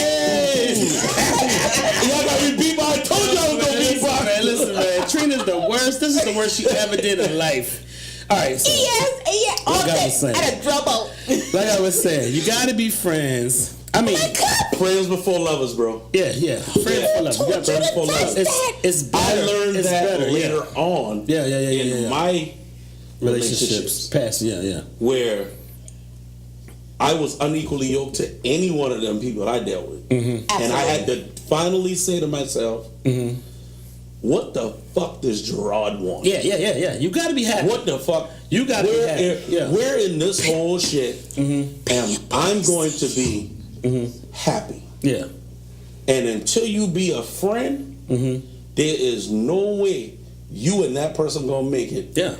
S3: Y'all got me beat by. I told y'all I was gonna beat by.
S1: Man, listen, man. Trina's the worst. This is the worst she ever did in life. All right. So,
S4: Yes. All
S1: Like I
S4: day
S1: was saying.
S4: at a trouble.
S1: like I was saying, you got to be friends. I mean,
S3: Friends before lovers, bro.
S1: yeah. Friends for love. You got friends for love. It's better.
S3: I learned
S1: it's
S3: that
S1: better,
S3: later on.
S1: Yeah.
S3: In my
S1: Relationships. Past. Yeah.
S3: where I was unequally yoked to any one of them people I dealt with.
S1: Mm-hmm.
S3: And I had to finally say to myself, what the fuck does Gerard want?
S1: Yeah. You got to be happy.
S3: What the fuck?
S1: You got to be
S3: Where,
S1: happy. Yeah.
S3: where in this whole shit am I'm going to be happy?
S1: Yeah.
S3: And until you be a friend, there is no way you and that person gonna make it
S1: Yeah.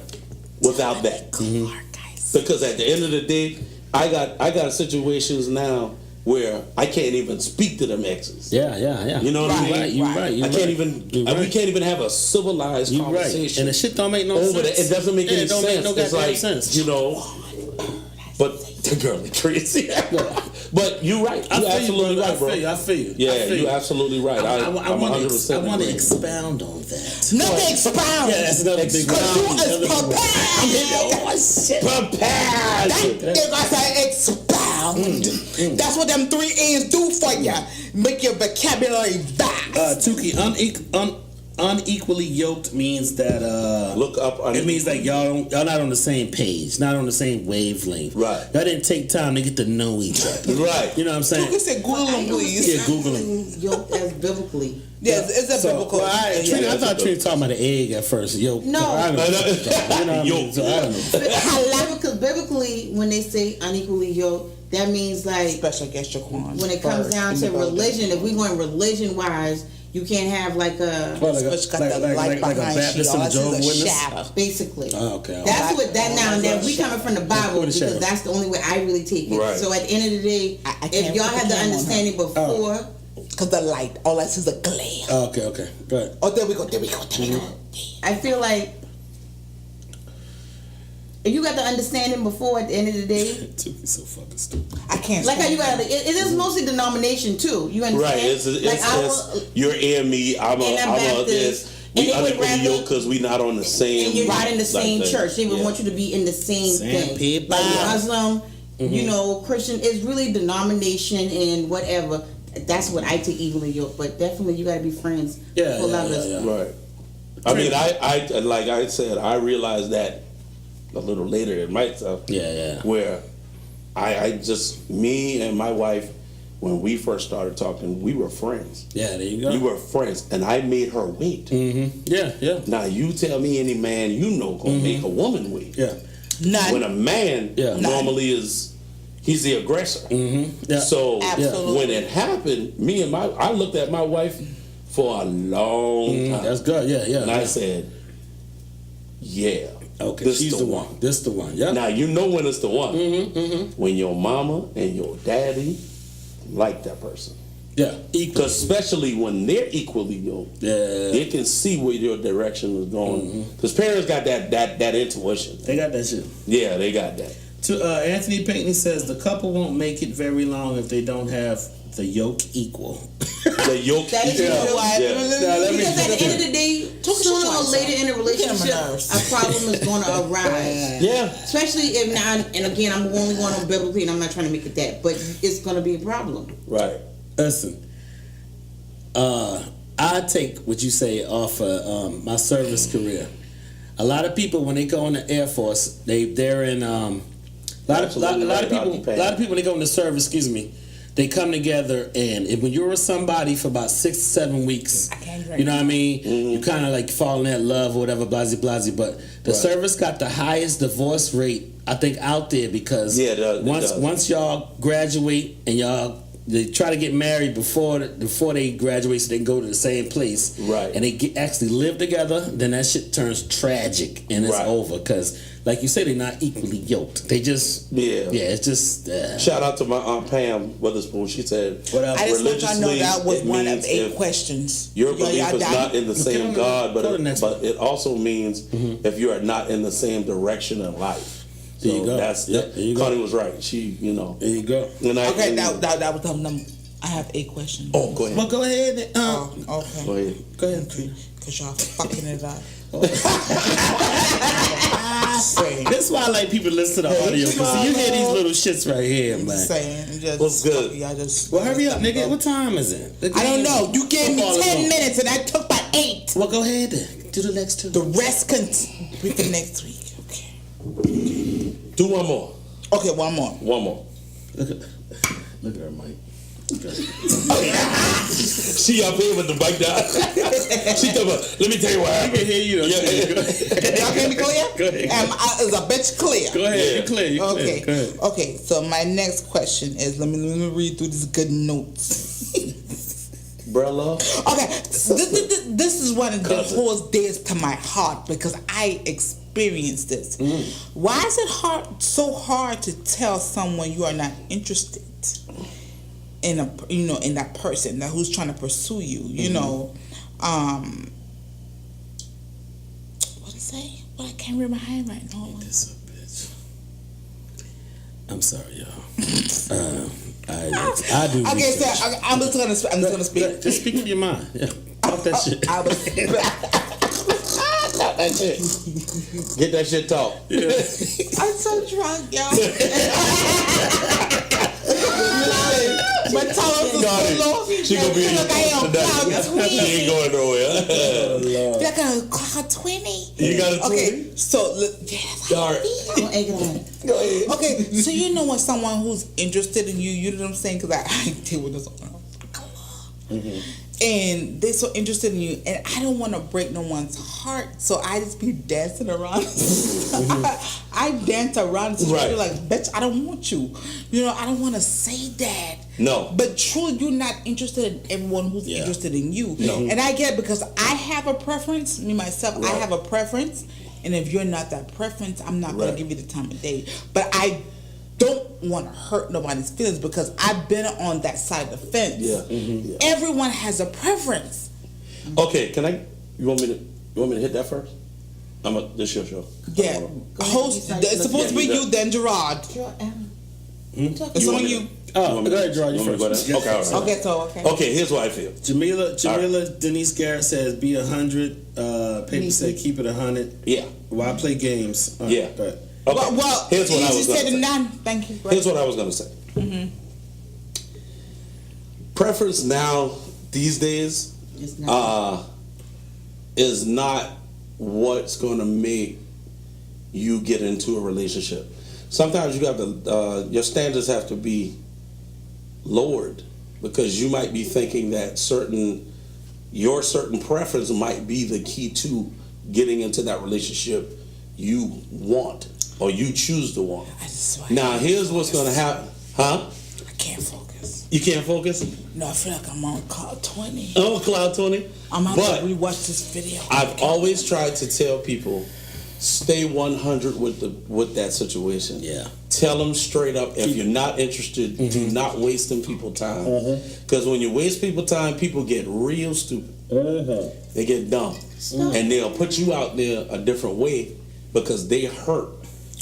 S3: without that. Because at the end of the day, I got situations now where I can't even speak to them exes.
S1: Yeah.
S3: You know what I mean?
S1: You're right.
S3: I can't even. We can't even have a civilized
S1: You're right.
S3: conversation.
S1: And the shit don't make no
S3: over
S1: sense.
S3: that. It doesn't make any
S1: It don't
S3: sense.
S1: make no
S3: It's
S1: goddamn
S3: like
S1: sense.
S3: you know. But the girl is crazy. But you're right. You're absolutely right, bro.
S1: I feel you.
S3: Yeah,
S1: I feel
S3: you're absolutely right. I'm
S1: I want
S3: 100%.
S1: to
S3: agree.
S1: expound on that.
S4: Nothing expound.
S1: Yeah, that's another big
S4: Because you is prepared.
S3: Prepared.
S4: They're gonna say expound. That's what them 3 N's do for you. Make your vocabulary vast.
S1: Tuki, unequally yoked means that
S3: Look up.
S1: it means like y'all not on the same page, not on the same wavelength.
S3: Right.
S1: Y'all didn't take time to get to know each other.
S3: Right.
S1: You know what I'm saying?
S4: You said Google them, please.
S1: Yeah, Google them.
S5: Yoked as biblically.
S4: Yes, it's a
S1: So,
S4: biblical.
S1: well, I thought Trina talking about the egg at first. Yolk.
S5: No.
S1: I don't know. You know what I mean?
S3: Yolk.
S1: So I don't know.
S5: Because biblically, when they say unequally yoked, that means like
S4: Special guest Jaquan.
S5: when it comes down to religion, if we going religion wise, you can't have like a
S1: Well,
S4: Especially got the light
S1: like a
S4: behind
S1: Baptist and a
S4: This
S1: Jehovah's
S4: is a
S1: Witness.
S4: shadow.
S5: basically.
S1: Oh, okay.
S5: That's what that now and then we coming from the Bible
S1: What a
S5: because
S1: shadow.
S5: that's the only way I really take it.
S3: Right.
S5: So at the end of the day,
S4: I
S5: if
S4: can't
S5: y'all
S4: put
S5: had
S4: the
S5: the
S4: camera on her.
S5: understanding before,
S4: Because the light, all I see is a glare.
S1: Oh, okay. Good.
S4: Oh, there we go.
S5: I feel like if you got the understanding before at the end of the day,
S1: Tuki's so fucking stupid.
S4: I can't.
S5: like how you
S4: stand
S5: got it is mostly denomination too. You understand?
S3: Right. It's you're and me. I'm
S5: And I'm
S3: a
S5: Baptist.
S3: this.
S5: And
S3: We
S5: they would
S3: unequally
S5: rather-
S3: yoked because we not on the same.
S5: and you're not in the same
S3: like,
S5: church. They would
S3: yeah.
S5: want you to be in the same thing.
S1: people.
S5: Like Muslim, you know, Christian is really denomination and whatever. That's what I take equally yoked. But definitely you got to be friends.
S1: Yeah,
S5: for
S1: yeah,
S5: lovers.
S1: yeah, yeah.
S3: Right. I mean, I like I said, I realized that a little later in myself.
S1: Yeah.
S3: Where I just me and my wife, when we first started talking, we were friends.
S1: Yeah, there you go.
S3: We were friends, and I made her wait.
S1: Mm-hmm. Yeah.
S3: Now you tell me any man you know gonna make a woman wait.
S1: Yeah.
S4: None.
S3: When a man
S1: Yeah.
S3: normally he's the aggressor.
S1: Mm-hmm. Yeah.
S3: So
S4: Absolutely.
S3: when it happened, I looked at my wife for a long time.
S1: That's good. Yeah.
S3: And I said, yeah.
S1: Okay,
S3: this
S1: she's the one. This the one. Yeah.
S3: Now you know when it's the one.
S1: Mm-hmm.
S3: When your mama and your daddy like that person.
S1: Yeah. Equal.
S3: Because especially when they're equally yoked,
S1: Yeah.
S3: they can see where your direction is going. Because parents got that intuition.
S1: They got that shit.
S3: Yeah, they got that.
S1: Anthony Payton says the couple won't make it very long if they don't have the yoke equal.
S3: The yoke.
S5: That is true.
S3: Yeah.
S5: Because at the end of the day, sooner or later in a relationship, a problem is going to arise.
S3: Yeah.
S5: Especially if now, and again, I'm only going on biblically, and I'm not trying to make it that, but it's going to be a problem.
S3: Right.
S1: Listen, I take what you say off of my service career. A lot of people when they go in the Air Force, they're in a lot of people when they go in the service. Excuse me. They come together, and when you're with somebody for about 6 to 7 weeks, you know what I mean? You kind of like fall in that love or whatever, blasey. But the service got the highest divorce rate, I think, out there because once y'all graduate and they try to get married before they graduate so they can go to the same place.
S3: Right.
S1: And they actually live together, then that shit turns tragic and it's over because, like you say, they're not equally yoked. They just...
S3: Yeah.
S1: Yeah, it's just...
S3: Shout out to my Aunt Pam Witherspoon. She said,
S4: I just want y'all to know that was one of 8
S3: if
S4: questions.
S3: your belief is not in the same God, but it also means if you are not in the same direction in life. So
S1: there you go.
S3: That's
S1: there you go.
S3: Connie was right. She,
S1: There you go.
S3: And
S4: Okay, that was number I have 8 questions.
S3: Oh, go ahead.
S1: Well, go ahead.
S4: Okay.
S3: Go ahead.
S1: Go ahead.
S4: Because y'all fucking it up.
S1: This is why I like people to listen to the audio. Because you hear these little shits right here,
S4: I'm
S1: man.
S4: just saying. Just,
S3: What's good?
S4: Y'all just.
S1: Well, hurry up, nigga. What time is it?
S4: I don't know. You gave me
S1: Football is
S4: 10
S1: on.
S4: minutes and I took about 8.
S1: Well, go ahead then. Do the next 2.
S4: The rest we can next week. Okay.
S3: Do one more.
S4: Okay, one more.
S3: One more.
S1: Look at her, Mike.
S3: She got paid with the bike down. She talking about, let me tell you what happened.
S1: I can hear you.
S3: Yeah.
S4: Y'all hear me clear?
S1: Go ahead.
S4: Is a bitch clear?
S1: Go ahead.
S3: Yeah.
S1: You clear. You
S4: Okay.
S1: clear. Go ahead.
S4: Okay. So my next question is, let me read through these good notes.
S3: Bruh, love.
S4: Okay, this is one of the
S3: Cousin.
S4: holds dears to my heart because I experienced this. Why is it so hard to tell someone you are not interested in in that person that who's trying to pursue you? You know, what did I say? Well, I can't read my hand right now.
S1: This a bitch. I'm sorry, y'all. I do.
S4: Okay,
S1: research.
S4: so I'm just gonna speak.
S1: Just speak your mind. Yeah. Talk that shit.
S4: I was.
S3: Talk that shit. Get that shit talk.
S4: I'm so drunk, y'all. My tolerance is so low.
S3: She gonna be in your
S4: Look, I am
S3: today.
S4: cloud
S3: She ain't
S4: 20.
S3: going nowhere.
S4: Like a cloud 20.
S3: You got a 20?
S4: Okay, so look, yes.
S3: All right.
S5: Don't egg it on.
S3: Go ahead.
S4: Okay, so you know when someone who's interested in you, you know what I'm saying? Because I deal with this. And they're so interested in you, and I don't want to break no one's heart, so I just be dancing around. I dance around, so
S3: Right.
S4: you're like, bitch, I don't want you. You know, I don't want to say that.
S3: No.
S4: But truly, you're not interested in everyone who's interested in you.
S3: No.
S4: And I get it because I have a preference, me myself, I
S3: Right.
S4: have a preference, and if you're not that preference, I'm not going
S3: Right.
S4: to give you the time of day. But I don't want to hurt nobody's feelings because I've been on that side of the fence.
S3: Yeah. Yeah.
S4: Everyone has a preference.
S3: Okay, can I? You want me to hit that first? This your show.
S4: Yeah. Host. It's supposed to be
S3: Yeah,
S4: you, then Gerard. It's
S3: You
S4: on
S3: want me
S4: you.
S3: to-
S1: Oh,
S3: you want me
S1: go
S3: to-
S1: ahead, Gerard. You
S3: want me to go
S1: first.
S3: there? Okay, all right.
S4: Okay, so okay.
S3: Okay, here's what I feel.
S1: Jamila Denise Garrett says, "Be 100." Paper said, "Keep it 100."
S3: Yeah.
S1: Why play games?
S3: Yeah.
S1: Go ahead.
S3: Okay.
S4: Well,
S3: here's what I was
S4: you said
S3: going to say.
S4: none. Thank you.
S3: Here's what I was going to say. Preference now these days
S5: It's not.
S3: is not what's going to make you get into a relationship. Sometimes you have to your standards have to be lowered because you might be thinking that your certain preference might be the key to getting into that relationship you want or you choose to want.
S4: I just
S3: Now here's what's going to happen, huh?
S4: I can't focus.
S3: You can't focus.
S4: No, I feel like I'm on cloud 20.
S3: Oh, Cloud 20.
S4: I'm going
S3: But
S4: to rewatch this video.
S3: I've always tried to tell people, stay 100 with that situation.
S1: Yeah.
S3: Tell them straight up, if you're not interested, do not waste them people time. Because when you waste people time, people get real stupid. They get dumb. And they'll put you out there a different way because they hurt.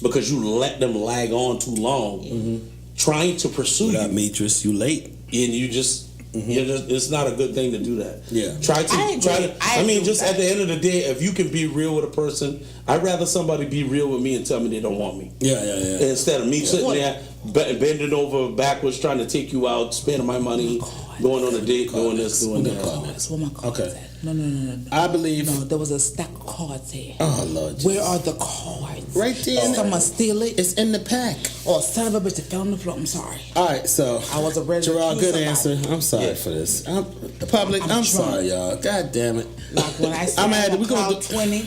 S3: Because you let them lag on too long trying to pursue you.
S1: Demetrius, you late.
S3: And you just, it's not a good thing to do that.
S1: Yeah.
S4: I agree. I
S3: I mean,
S4: agree
S3: just
S4: with
S3: at the end of the day, if you can be real with a person, I'd rather somebody be real with me and tell me they don't want me.
S1: Yeah.
S3: Instead of me sitting there bending over backwards trying to take you out, spending my money, going on a date, doing this, doing that.
S4: Cards. Where my cards
S1: Okay.
S4: at? No.
S1: I believe.
S4: No, there was a stack of cards here.
S1: Oh Lord.
S4: Where are the cards?
S1: Right there.
S4: Did someone steal it?
S1: It's in the pack.
S4: Oh, son of a bitch, it fell on the floor. I'm sorry.
S1: All right, so
S4: I wasn't ready to
S1: Gerard,
S4: choose
S1: good
S4: somebody.
S1: answer. I'm sorry for this. Public, I'm
S4: drunk.
S1: sorry, y'all. God damn it.
S4: Like when I said
S1: I'm
S4: I'm
S1: at it. We gonna
S4: cloud
S1: do-
S4: 20,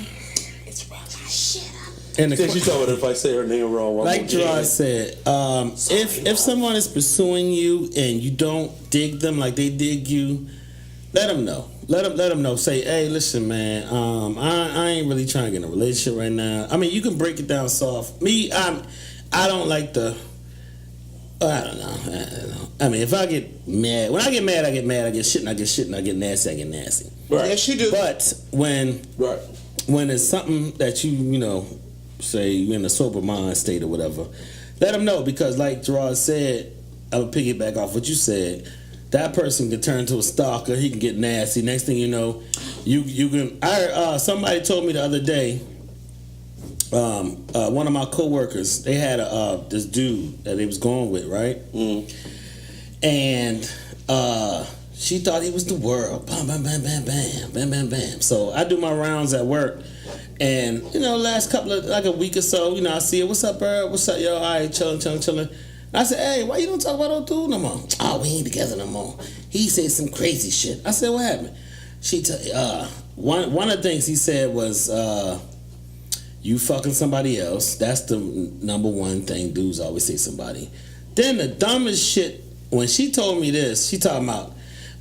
S4: it's real life. Shit up.
S1: And
S3: Then she told me if I say her name wrong, one
S1: like
S3: more
S1: Gerard
S3: time.
S1: said, if someone is pursuing you and you don't dig them like they dig you, let them know. Let them know. Say, hey, listen, man. I ain't really trying to get in a relationship right now. I mean, you can break it down soft. Me, I don't like the. I don't know. I mean, if I get mad, when I get mad, I get mad. I get shit, and I get shit, and I get nasty. I get nasty.
S3: Right.
S4: Yes, you do.
S1: But when
S3: Right.
S1: it's something that you know, say you're in a sober mind state or whatever, let them know because, like Gerard said, I'm gonna piggyback off what you said. that person can turn to a stalker. He can get nasty. Next thing you know, you can. Somebody told me the other day. One of my coworkers, they had this dude that they was going with, right? And she thought he was the world. Bam, bam, bam, bam, bam, bam, bam, bam. So I do my rounds at work, and last couple of like a week or so, I see her. What's up, bro? What's up, yo? All right, chilling. I said, hey, why you don't talk about old dude no more? Oh, we ain't together no more. He said some crazy shit. I said, what happened? One of the things he said was, you fucking somebody else. That's the number one thing dudes always say somebody. Then the dumbest shit, when she told me this, she talking about,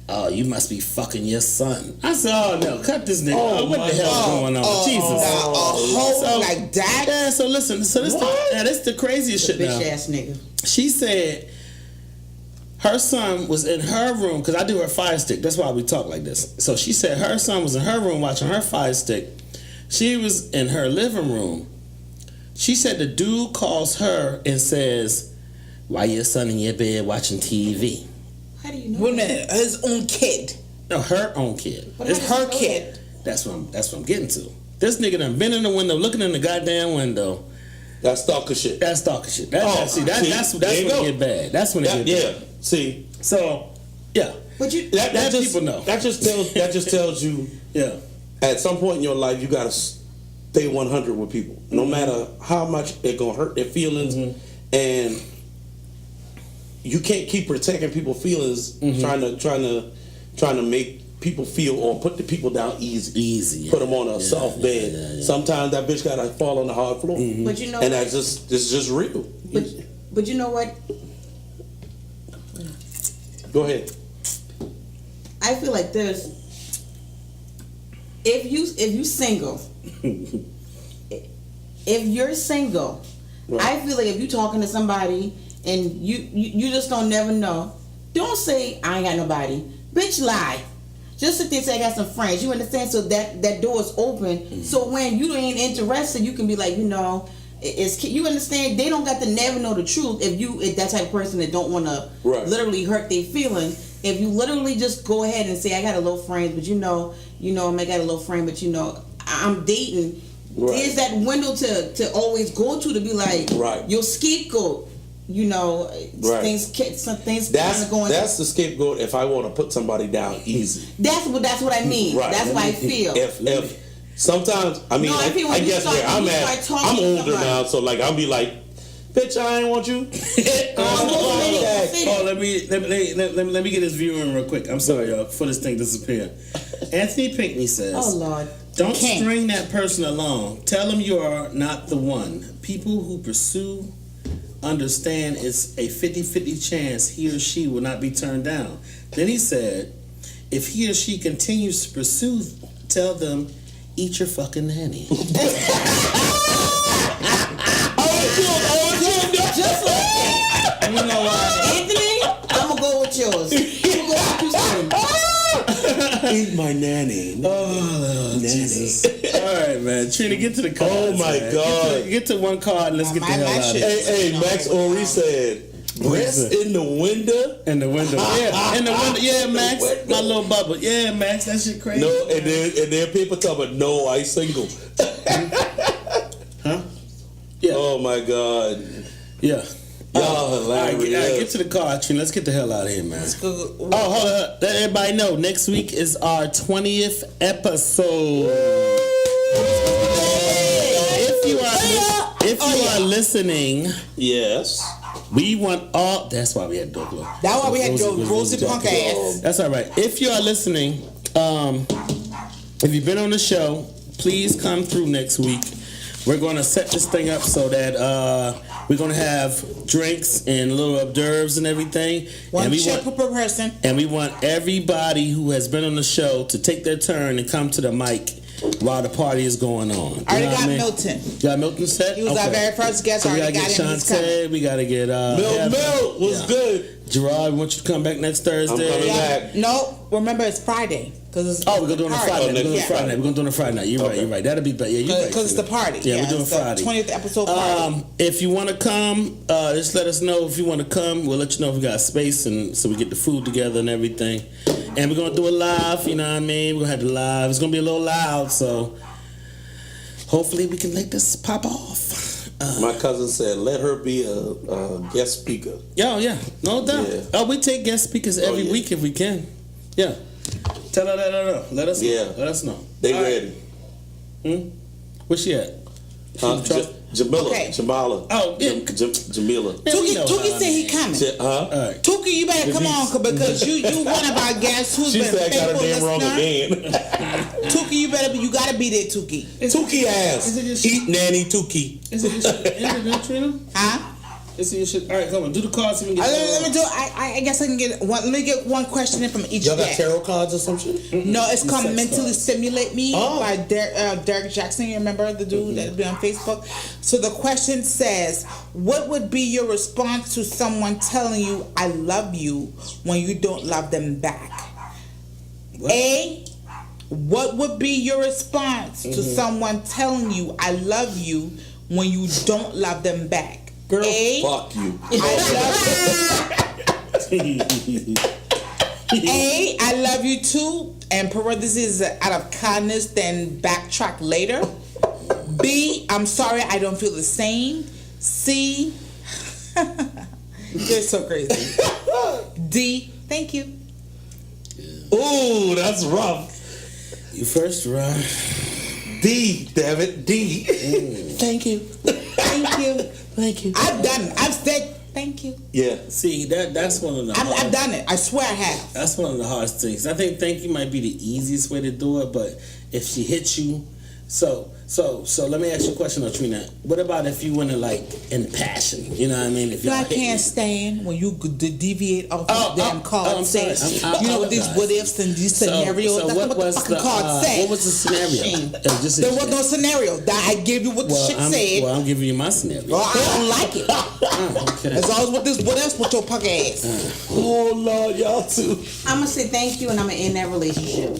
S1: oh, you must be fucking your son. I said, oh no, cut this nigga. What the hell's going on? Jesus.
S4: So, like that?
S1: Yeah, so listen, this the craziest shit now.
S5: Bitch ass nigga.
S1: She said her son was in her room, because I do her Fire Stick. That's why we talk like this. So she said her son was in her room watching her Fire Stick. She was in her living room. She said the dude calls her and says, why your son in your bed watching TV?
S5: How do you know?
S4: Wait a minute, his own kid.
S1: No, her own kid.
S5: But
S4: It's
S5: how
S4: her
S5: does she know
S4: kid.
S1: That's what I'm getting to. This nigga done been in the window, looking in the goddamn window.
S3: That's stalker shit.
S1: That's stalker shit. That's when
S3: there
S1: it
S3: you
S1: get bad. That's when it get bad.
S3: See,
S1: So, yeah.
S5: But you,
S3: that just,
S1: people know.
S3: That just tells you.
S1: Yeah.
S3: At some point in your life, you gotta stay 100 with people, no matter how much they're gonna hurt their feelings, and you can't keep protecting people's feelings, trying to make people feel or put the people down easy. Put them on a soft bed.
S1: Yeah.
S3: Sometimes that bitch gotta fall on the hard floor.
S5: but you know,
S3: And
S5: what?
S3: it's just real.
S5: But you know what?
S3: Go ahead.
S5: I feel like there's if you single, if you're single,
S3: Right.
S5: I feel like if you talking to somebody and you just don't never know, don't say I ain't got nobody. Bitch, lie. Just sit there and say I got some friends. You understand? So that door is open. So when you ain't interested, you can be like, it's you understand. They don't got to never know the truth if that type of person that don't want to literally hurt their feelings. If you literally just go ahead and say I got a little friend, but I may got a little friend, but I'm dating.
S3: Right.
S5: There's that window to always go to be like your scapegoat. Things kind of going.
S3: That's the scapegoat. If I want to put somebody down easy,
S5: that's what I mean.
S3: Right.
S5: That's what I feel.
S3: If sometimes I guess where I'm at, I'm older now, so like I'll be like, bitch, I ain't want you.
S1: Let me get this view in real quick. I'm sorry, y'all, before this thing disappear. Anthony Pinckney says,
S5: oh Lord,
S1: don't string that person along. Tell them you are not the one. People who pursue understand it's a 50-50 chance he or she will not be turned down. Then he said, if he or she continues to pursue, tell them, eat your fucking nanny.
S5: just like that. You know what, Anthony? I'm gonna go with yours. I'm gonna go with you soon.
S3: Eat my nanny.
S1: Oh, Jesus. All right, man. Trina, get to the cards.
S3: Oh, my
S1: man.
S3: God.
S1: Get to one card and let's get the hell out of here.
S3: Hey, Max Ori said, breast in the window.
S1: In the window. Yeah, in the window. Yeah, Max. My little bubble. Yeah, Max. That shit crazy.
S3: No, and then people talk about, no, I single.
S1: Huh? Yeah.
S3: Oh, my God.
S1: Yeah.
S3: Y'all
S1: All right,
S3: hilarious.
S1: get to the card, Trina. Let's get the hell out of here, man.
S4: Let's go.
S1: Oh, hold up. Let everybody know, next week is our 20th episode. If you are listening,
S3: Yes.
S1: we want all. That's why we had Douglas.
S4: That's why we had Rosie Punk ass.
S1: That's all right. If you are listening, if you've been on the show, please come through next week. We're going to set this thing up so that we're going to have drinks and little hors d'oeuvres and everything.
S4: One chip per person.
S1: And we want everybody who has been on the show to take their turn and come to the mic while the party is going on.
S4: I already got Milton.
S1: You got Milton set?
S4: He was our very first guest.
S1: So
S4: I
S1: we
S4: already
S1: got to
S4: got
S1: get
S4: him. He's coming.
S1: Shantae. We got to get
S3: Mel was good.
S1: Gerard, I want you to come back next Thursday.
S3: I'm coming back.
S4: No, remember it's Friday. Because
S1: Oh, we're gonna do it on a Friday. We're gonna do it on
S4: Yeah.
S1: Friday night. We're gonna do it on a Friday night. You're right. You're right. That'll be better. Yeah, you're right.
S4: Because it's the party.
S1: Yeah, we're doing
S4: it's the
S1: Friday.
S4: 20th episode party.
S1: If you want to come, just let us know if you want to come. We'll let you know if we got space, and so we get the food together and everything. And we're gonna do it live. You know what I mean? We're gonna have it live. It's gonna be a little loud, so hopefully we can make this pop off.
S3: My cousin said, "Let her be a guest speaker."
S1: Yeah, no doubt.
S3: Yeah.
S1: Oh, we take guest speakers every
S3: yeah.
S1: week if we can. Yeah. Tell her that. Let us know.
S3: Yeah.
S1: Let us know.
S3: They
S1: All right.
S3: ready.
S1: Where's she at?
S3: Jamila.
S4: Okay.
S3: Jamala.
S1: Oh, yeah.
S3: Jamila.
S1: Yeah, we know
S4: Tuki
S1: her
S4: said he
S1: name.
S4: coming.
S3: Huh?
S1: All right.
S4: Tuki, you better come on because you one of our guests who's
S3: She
S4: been
S3: said I got her
S4: faithful
S3: name wrong
S4: listener.
S3: again.
S4: Tuki, you gotta be there, Tuki.
S3: Tuki ass.
S1: Is it just-
S3: Eat nanny Tuki.
S1: Is it your shit? Is it Trina?
S4: Huh?
S1: Is it your shit? All right, come on. Do the cards so we can get
S4: Let me do. I guess I can get one. Let me get one question in from each
S3: Y'all got
S4: guest.
S3: tarot cards or some shit?
S4: No, it's called
S1: Sex
S4: Mentally
S1: cards.
S4: Stimulate Me
S3: Oh.
S4: by Derek Jackson. You remember the dude that be on Facebook? So the question says, what would be your response to someone telling you I love you when you don't love them back?
S1: What?
S4: A, what would be your response to someone telling you I love you when you don't love them back?
S1: Girl,
S4: A,
S3: Fuck you.
S4: A, I love you too, and parentheses out of kindness, then backtrack later. B, I'm sorry, I don't feel the same. C, you're so crazy. D, thank you.
S3: Ooh, that's rough.
S1: You first, Ron.
S3: D, damn it, D.
S4: Thank you. Thank you.
S3: Thank you.
S4: I've done it. I've said thank you.
S3: Yeah.
S1: See, that's one of the
S4: I've done it. I swear I have.
S1: That's one of the hardest things. I think thank you might be the easiest way to do it, but if she hits you, so let me ask you a question, though, Trina. What about if you went in passion? You know what I mean? If
S4: I
S1: y'all hit
S4: can't
S1: me.
S4: stand when you deviate off the damn card.
S1: I'm sorry.
S4: You know, with these what ifs and these scenarios.
S1: So
S4: That's
S1: what
S4: not what the
S1: was
S4: fucking card said.
S1: What was the scenario?
S4: There was no scenario. That I gave you what the shit said.
S1: Well, I'm giving you my scenario.
S4: Well, I don't like it.
S1: Oh, okay.
S4: As long as with this what else with your punk ass.
S3: Oh Lord, y'all too.
S5: I'm gonna say thank you, and I'm gonna end that relationship.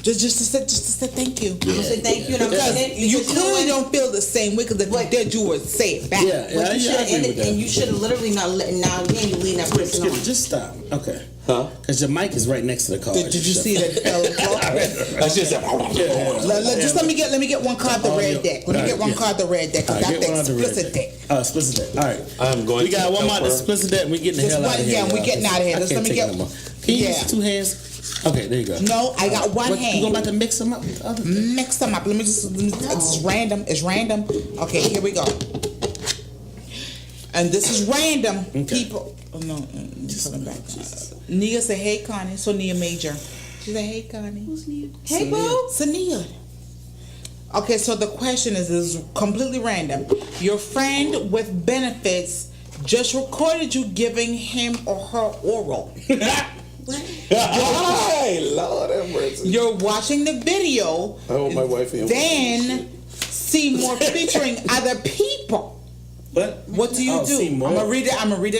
S4: Just to say thank you.
S5: I'm gonna say thank you, and I'm gonna
S4: Because
S5: end it.
S4: you
S5: because know
S4: clearly
S5: what?
S4: don't feel the same way. Because if you did, you would say it back.
S1: Yeah,
S5: But you should
S1: I
S5: have
S1: agree
S5: ended,
S1: with that.
S5: and you should have literally not let. Now again, you leave that person on.
S1: Just stop. Okay.
S3: Huh?
S1: Because your mic is right next to the card.
S4: Did you see that?
S3: That's just
S4: Just let me get one card the red deck. Let me get one card the red deck.
S1: All
S4: Cause
S1: right,
S4: that's
S1: get one
S4: the
S1: of the red
S4: explicit
S1: deck.
S4: deck.
S1: Explicit deck. All right.
S3: I'm going
S1: We got
S3: to
S1: one more
S3: help her.
S1: explicit deck. We getting the
S4: Just
S1: hell out
S4: one-
S1: of here.
S4: yeah, we
S1: y'all,
S4: getting
S1: 'cause
S4: out of here.
S1: I
S4: Just
S1: can't
S4: let me
S1: take
S4: get-
S1: it no more. Can you
S4: yeah.
S1: use two hands? Okay, there you go.
S4: No, I got one
S1: What,
S4: hand.
S1: You gonna about to mix them up with the other thing?
S4: Mix them up. It's random. It's random. Okay, here we go. And this is random.
S1: Okay.
S4: People. Oh no, just back. Nia said, "Hey, Connie." So Nia Major. She said, "Hey, Connie." Who's Nia? Hey, boo. Nia. Okay, so the question is completely random. Your friend with benefits just recorded you giving him or her oral.
S3: Hey, Lord have mercy.
S4: You're watching the video.
S3: I want my wife in.
S4: Then see more featuring other people. What do you do?
S1: See more.
S4: I'm gonna read it again.
S5: Read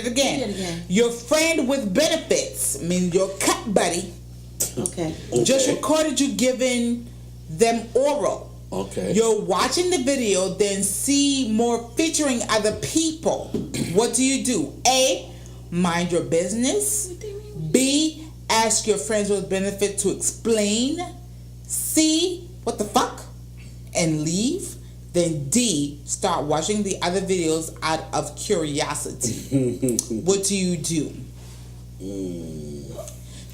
S5: it again.
S4: Your friend with benefits, I mean your cut buddy,
S5: Okay.
S4: just recorded you giving them oral.
S3: Okay.
S4: You're watching the video, then see more featuring other people. What do you do? A, mind your business. B, ask your friends with benefit to explain. C, what the fuck? And leave. Then D, start watching the other videos out of curiosity. What do you do?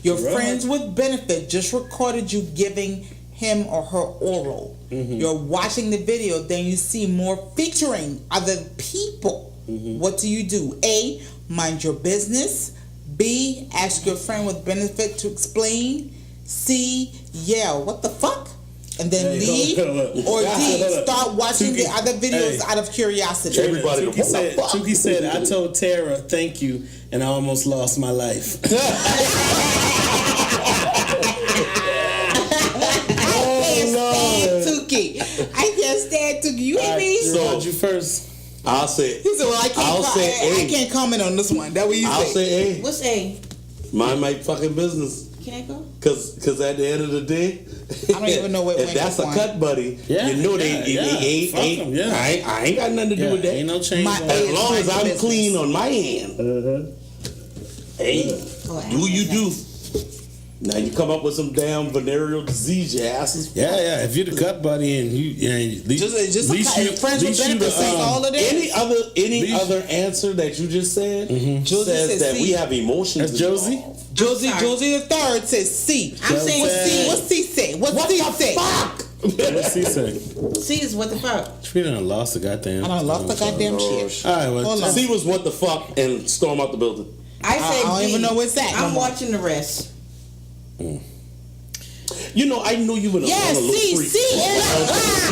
S4: Your friends with benefit just recorded you giving him or her oral. You're watching the video, then you see more featuring other people. What do you do? A, mind your business. B, ask your friend with benefit to explain. C, yell, what the fuck? And then leave. Or D, start watching the other videos out of curiosity.
S3: Everybody,
S1: Tuki said, I told Tara, thank you, and I almost lost my life.
S4: Tuki. I can't stand Tuki. You hear me?
S1: So, you first.
S3: I'll say.
S4: He said, well, I can't comment on this one. That what you
S3: I'll
S4: say.
S3: say A.
S5: What's A?
S3: Mind my fucking business.
S5: Can I go?
S3: Cause at the end of the day,
S4: I don't even know what
S3: if
S4: went
S3: that's a
S4: on.
S3: cut buddy,
S1: Yeah,
S3: you know
S1: yeah, yeah. Fuck 'em, yeah.
S3: I ain't got nothing to do with that.
S1: Ain't no change.
S4: My
S1: on
S3: As
S4: age
S1: that.
S3: long as
S4: mind
S3: I'm
S4: business.
S3: clean on my end. Hey,
S5: Oh, I
S3: do you
S5: understand.
S3: do? Now you come up with some damn venereal disease, your ass is
S1: Yeah. If you're the cut buddy and you, at least,
S4: Just
S1: at least you,
S4: friends
S1: at
S4: with
S1: least you
S4: benefits ain't all of this.
S3: Any
S1: These-
S3: other answer that you just said
S4: Josie
S3: says
S4: said
S3: that
S4: C.
S3: we have emotions.
S1: That's Josie?
S3: involved.
S4: Josie
S5: I'm
S4: the third says C.
S5: I'm saying
S4: What's
S5: C.
S4: C? What's C say? What's
S3: What
S4: C
S3: the
S4: say?
S3: fuck?
S1: What's he say?
S5: C is what the fuck?
S1: She done lost the goddamn.
S4: I done lost the goddamn shit.
S1: All right, well,
S4: Hold on.
S3: C was what the fuck and storm out the building.
S5: I say
S4: I don't
S5: D.
S4: even know what's that no
S5: I'm
S4: more.
S5: watching the rest.
S3: You know, I know you would have
S4: Yeah,
S3: a little
S4: C
S3: freak.
S4: is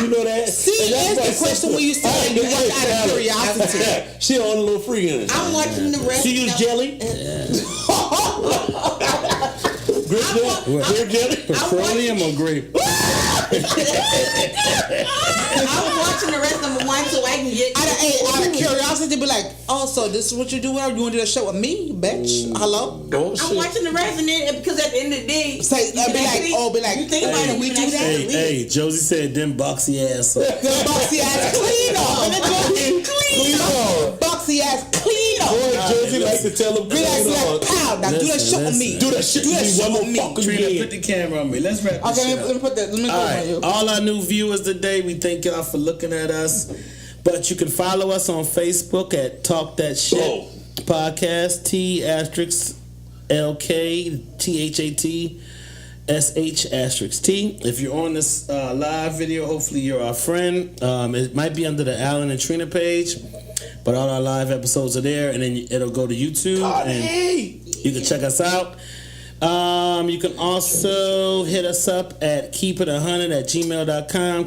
S3: You know that?
S4: C
S3: And that's
S4: is
S3: why
S4: the question when you say you watch out of curiosity.
S3: She on a little freak in it.
S5: I'm watching the rest.
S3: She use jelly? Grape jelly?
S1: petroleum or grape?
S5: I'm watching the rest number 1 so I can get.
S4: Out of curiosity, be like, oh, so this is what you do? You want to do a show with me, bitch? Hello?
S3: Oh,
S5: I'm
S3: shit.
S5: watching the rest and then because at the end of the day,
S4: Say,
S5: you can
S4: be like,
S5: actually-
S4: oh, be like,
S5: you think about
S4: hey,
S5: it,
S4: we
S5: you
S4: do
S5: can
S4: that?
S5: actually
S1: Hey, Josie said them boxy ass up.
S4: The boxy ass clean up. And then clean up. Boxy ass clean up.
S3: Boy, Josie like to tell him,
S4: Relax,
S3: "Clean
S4: like,
S3: up."
S4: pow. Now do that
S1: Listen,
S4: shit with me.
S3: Do that shit
S4: Do that
S3: with me
S4: shit
S3: one
S4: with
S3: more
S4: me.
S3: fucking
S1: Trina,
S3: again.
S1: put the camera on me. Let's wrap this
S4: Okay,
S1: shit
S4: let me
S1: up.
S4: put that. Let me go
S1: All
S4: on
S1: right,
S4: you.
S1: all our new viewers today, we thank y'all for looking at us. But you can follow us on Facebook at Talk That Shit
S3: Oh.
S1: Podcast, T*LKTHAT*SH*T. If you're on this live video, hopefully you're our friend. It might be under the Alan and Trina page, but all our live episodes are there, and then it'll go to YouTube, and
S3: Hey!
S1: you can check us out. You can also hit us up at keepit100@gmail.com,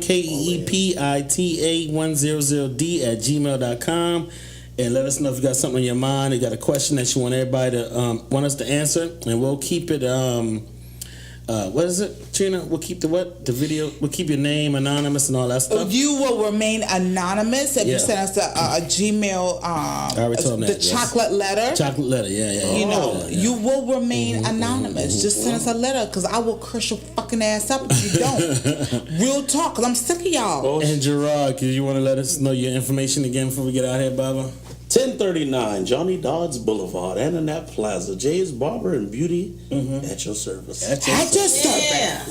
S1: KEEPITA100D@gmail.com, and let us know if you got something on your mind, you got a question that you want everybody to want us to answer, and we'll keep it. What is it, Trina? We'll keep the what? The video. We'll keep your name anonymous and all that stuff.
S4: You will remain anonymous if
S1: Yeah.
S4: you send us a Gmail,
S1: already told them
S4: the
S1: that, yes.
S4: chocolate letter.
S1: Chocolate letter, yeah.
S4: You know,
S1: Yeah.
S4: you will remain anonymous. Just send us a letter, because I will curse your fucking ass up if you don't. Real talk, because I'm sick of y'all.
S3: Oh,
S1: And Gerard, you want to let us know your information again before we get out here, Baba?
S3: 1039 Johnny Dodds Boulevard, Ananap Plaza, Jay's Barber and Beauty at your service.
S4: I just
S5: Yeah.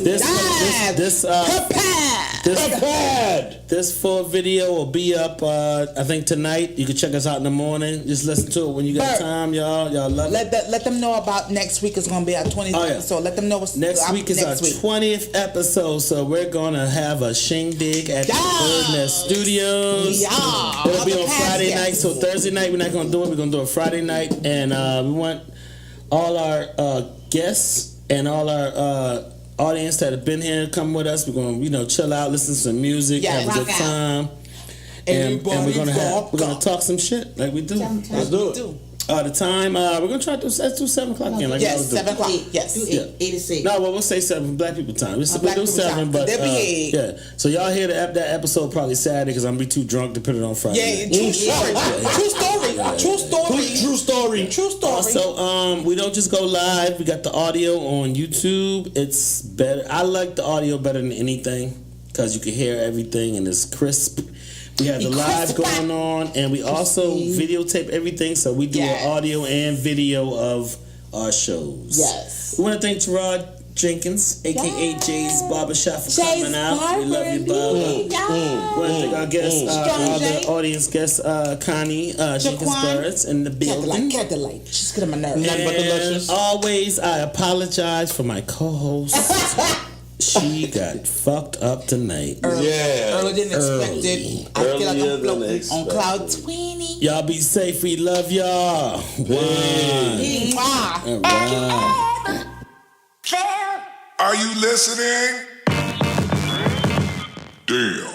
S1: This
S4: prepared.
S1: this full video will be up. I think tonight. You can check us out in the morning. Just listen to it when you got
S4: Bert,
S1: time, y'all. Y'all love it.
S4: Let them know about next week. Is going to be our 20th
S1: Oh, yeah.
S4: episode. Let them know what's
S1: Next week is our 20th episode, so we're gonna have a shindig at the Bird Nest Studios.
S4: Yeah.
S1: It'll be
S4: Other
S1: on Friday
S4: podcasts.
S1: night. So Thursday night we're not gonna do it. We're gonna do it Friday night, and we want all our guests and all our audience that have been here to come with us. We're gonna chill out, listen to some music,
S4: Yeah,
S1: have a good
S5: rock out.
S1: time, and we're gonna talk some shit like we do.
S3: Let's do it.
S1: The time we're gonna try to let's do 7 o'clock again. Like we
S4: Yes,
S1: always do.
S4: 7 o'clock. Yes.
S5: Do
S1: Yeah.
S5: 8 to 6.
S1: No, well, we'll say 7 Black people time. We'll
S4: Black
S1: do
S4: people
S1: 7,
S4: time.
S1: but
S4: They'll be
S1: yeah. So y'all hear that episode probably Saturday because I'm gonna be too drunk to put it on Friday.
S4: Yeah,
S1: night.
S4: true story. True story. True story.
S3: True story.
S4: True story.
S1: Also, we don't just go live. We got the audio on YouTube. It's better. I like the audio better than anything because you can hear everything and it's crisp. We have the live going on, and we also videotape everything. So we do
S4: Yes.
S1: an audio and video of our shows.
S4: Yes.
S1: We want to thank Gerard Jenkins, aka Jay's Barbershop, for
S4: Jay's
S1: coming out. We love you, Bob. We want to thank our guests, our
S4: Jay.
S1: other audience guests, Connie Jenkins
S4: Jaquan.
S1: Birds in the building.
S4: Get the light. She's getting my nerves.
S3: Nothing but the
S1: And
S3: luscious.
S1: always, I apologize for my co-host. She got fucked up tonight.
S3: Yeah.
S4: Earlier than expected. I feel like
S3: Earlier
S4: I'm
S3: than
S4: floating on
S3: expected.
S4: cloud 20.
S1: Y'all be safe. We love y'all. One.
S4: Mwah.
S1: All right.
S2: Are you listening? Damn.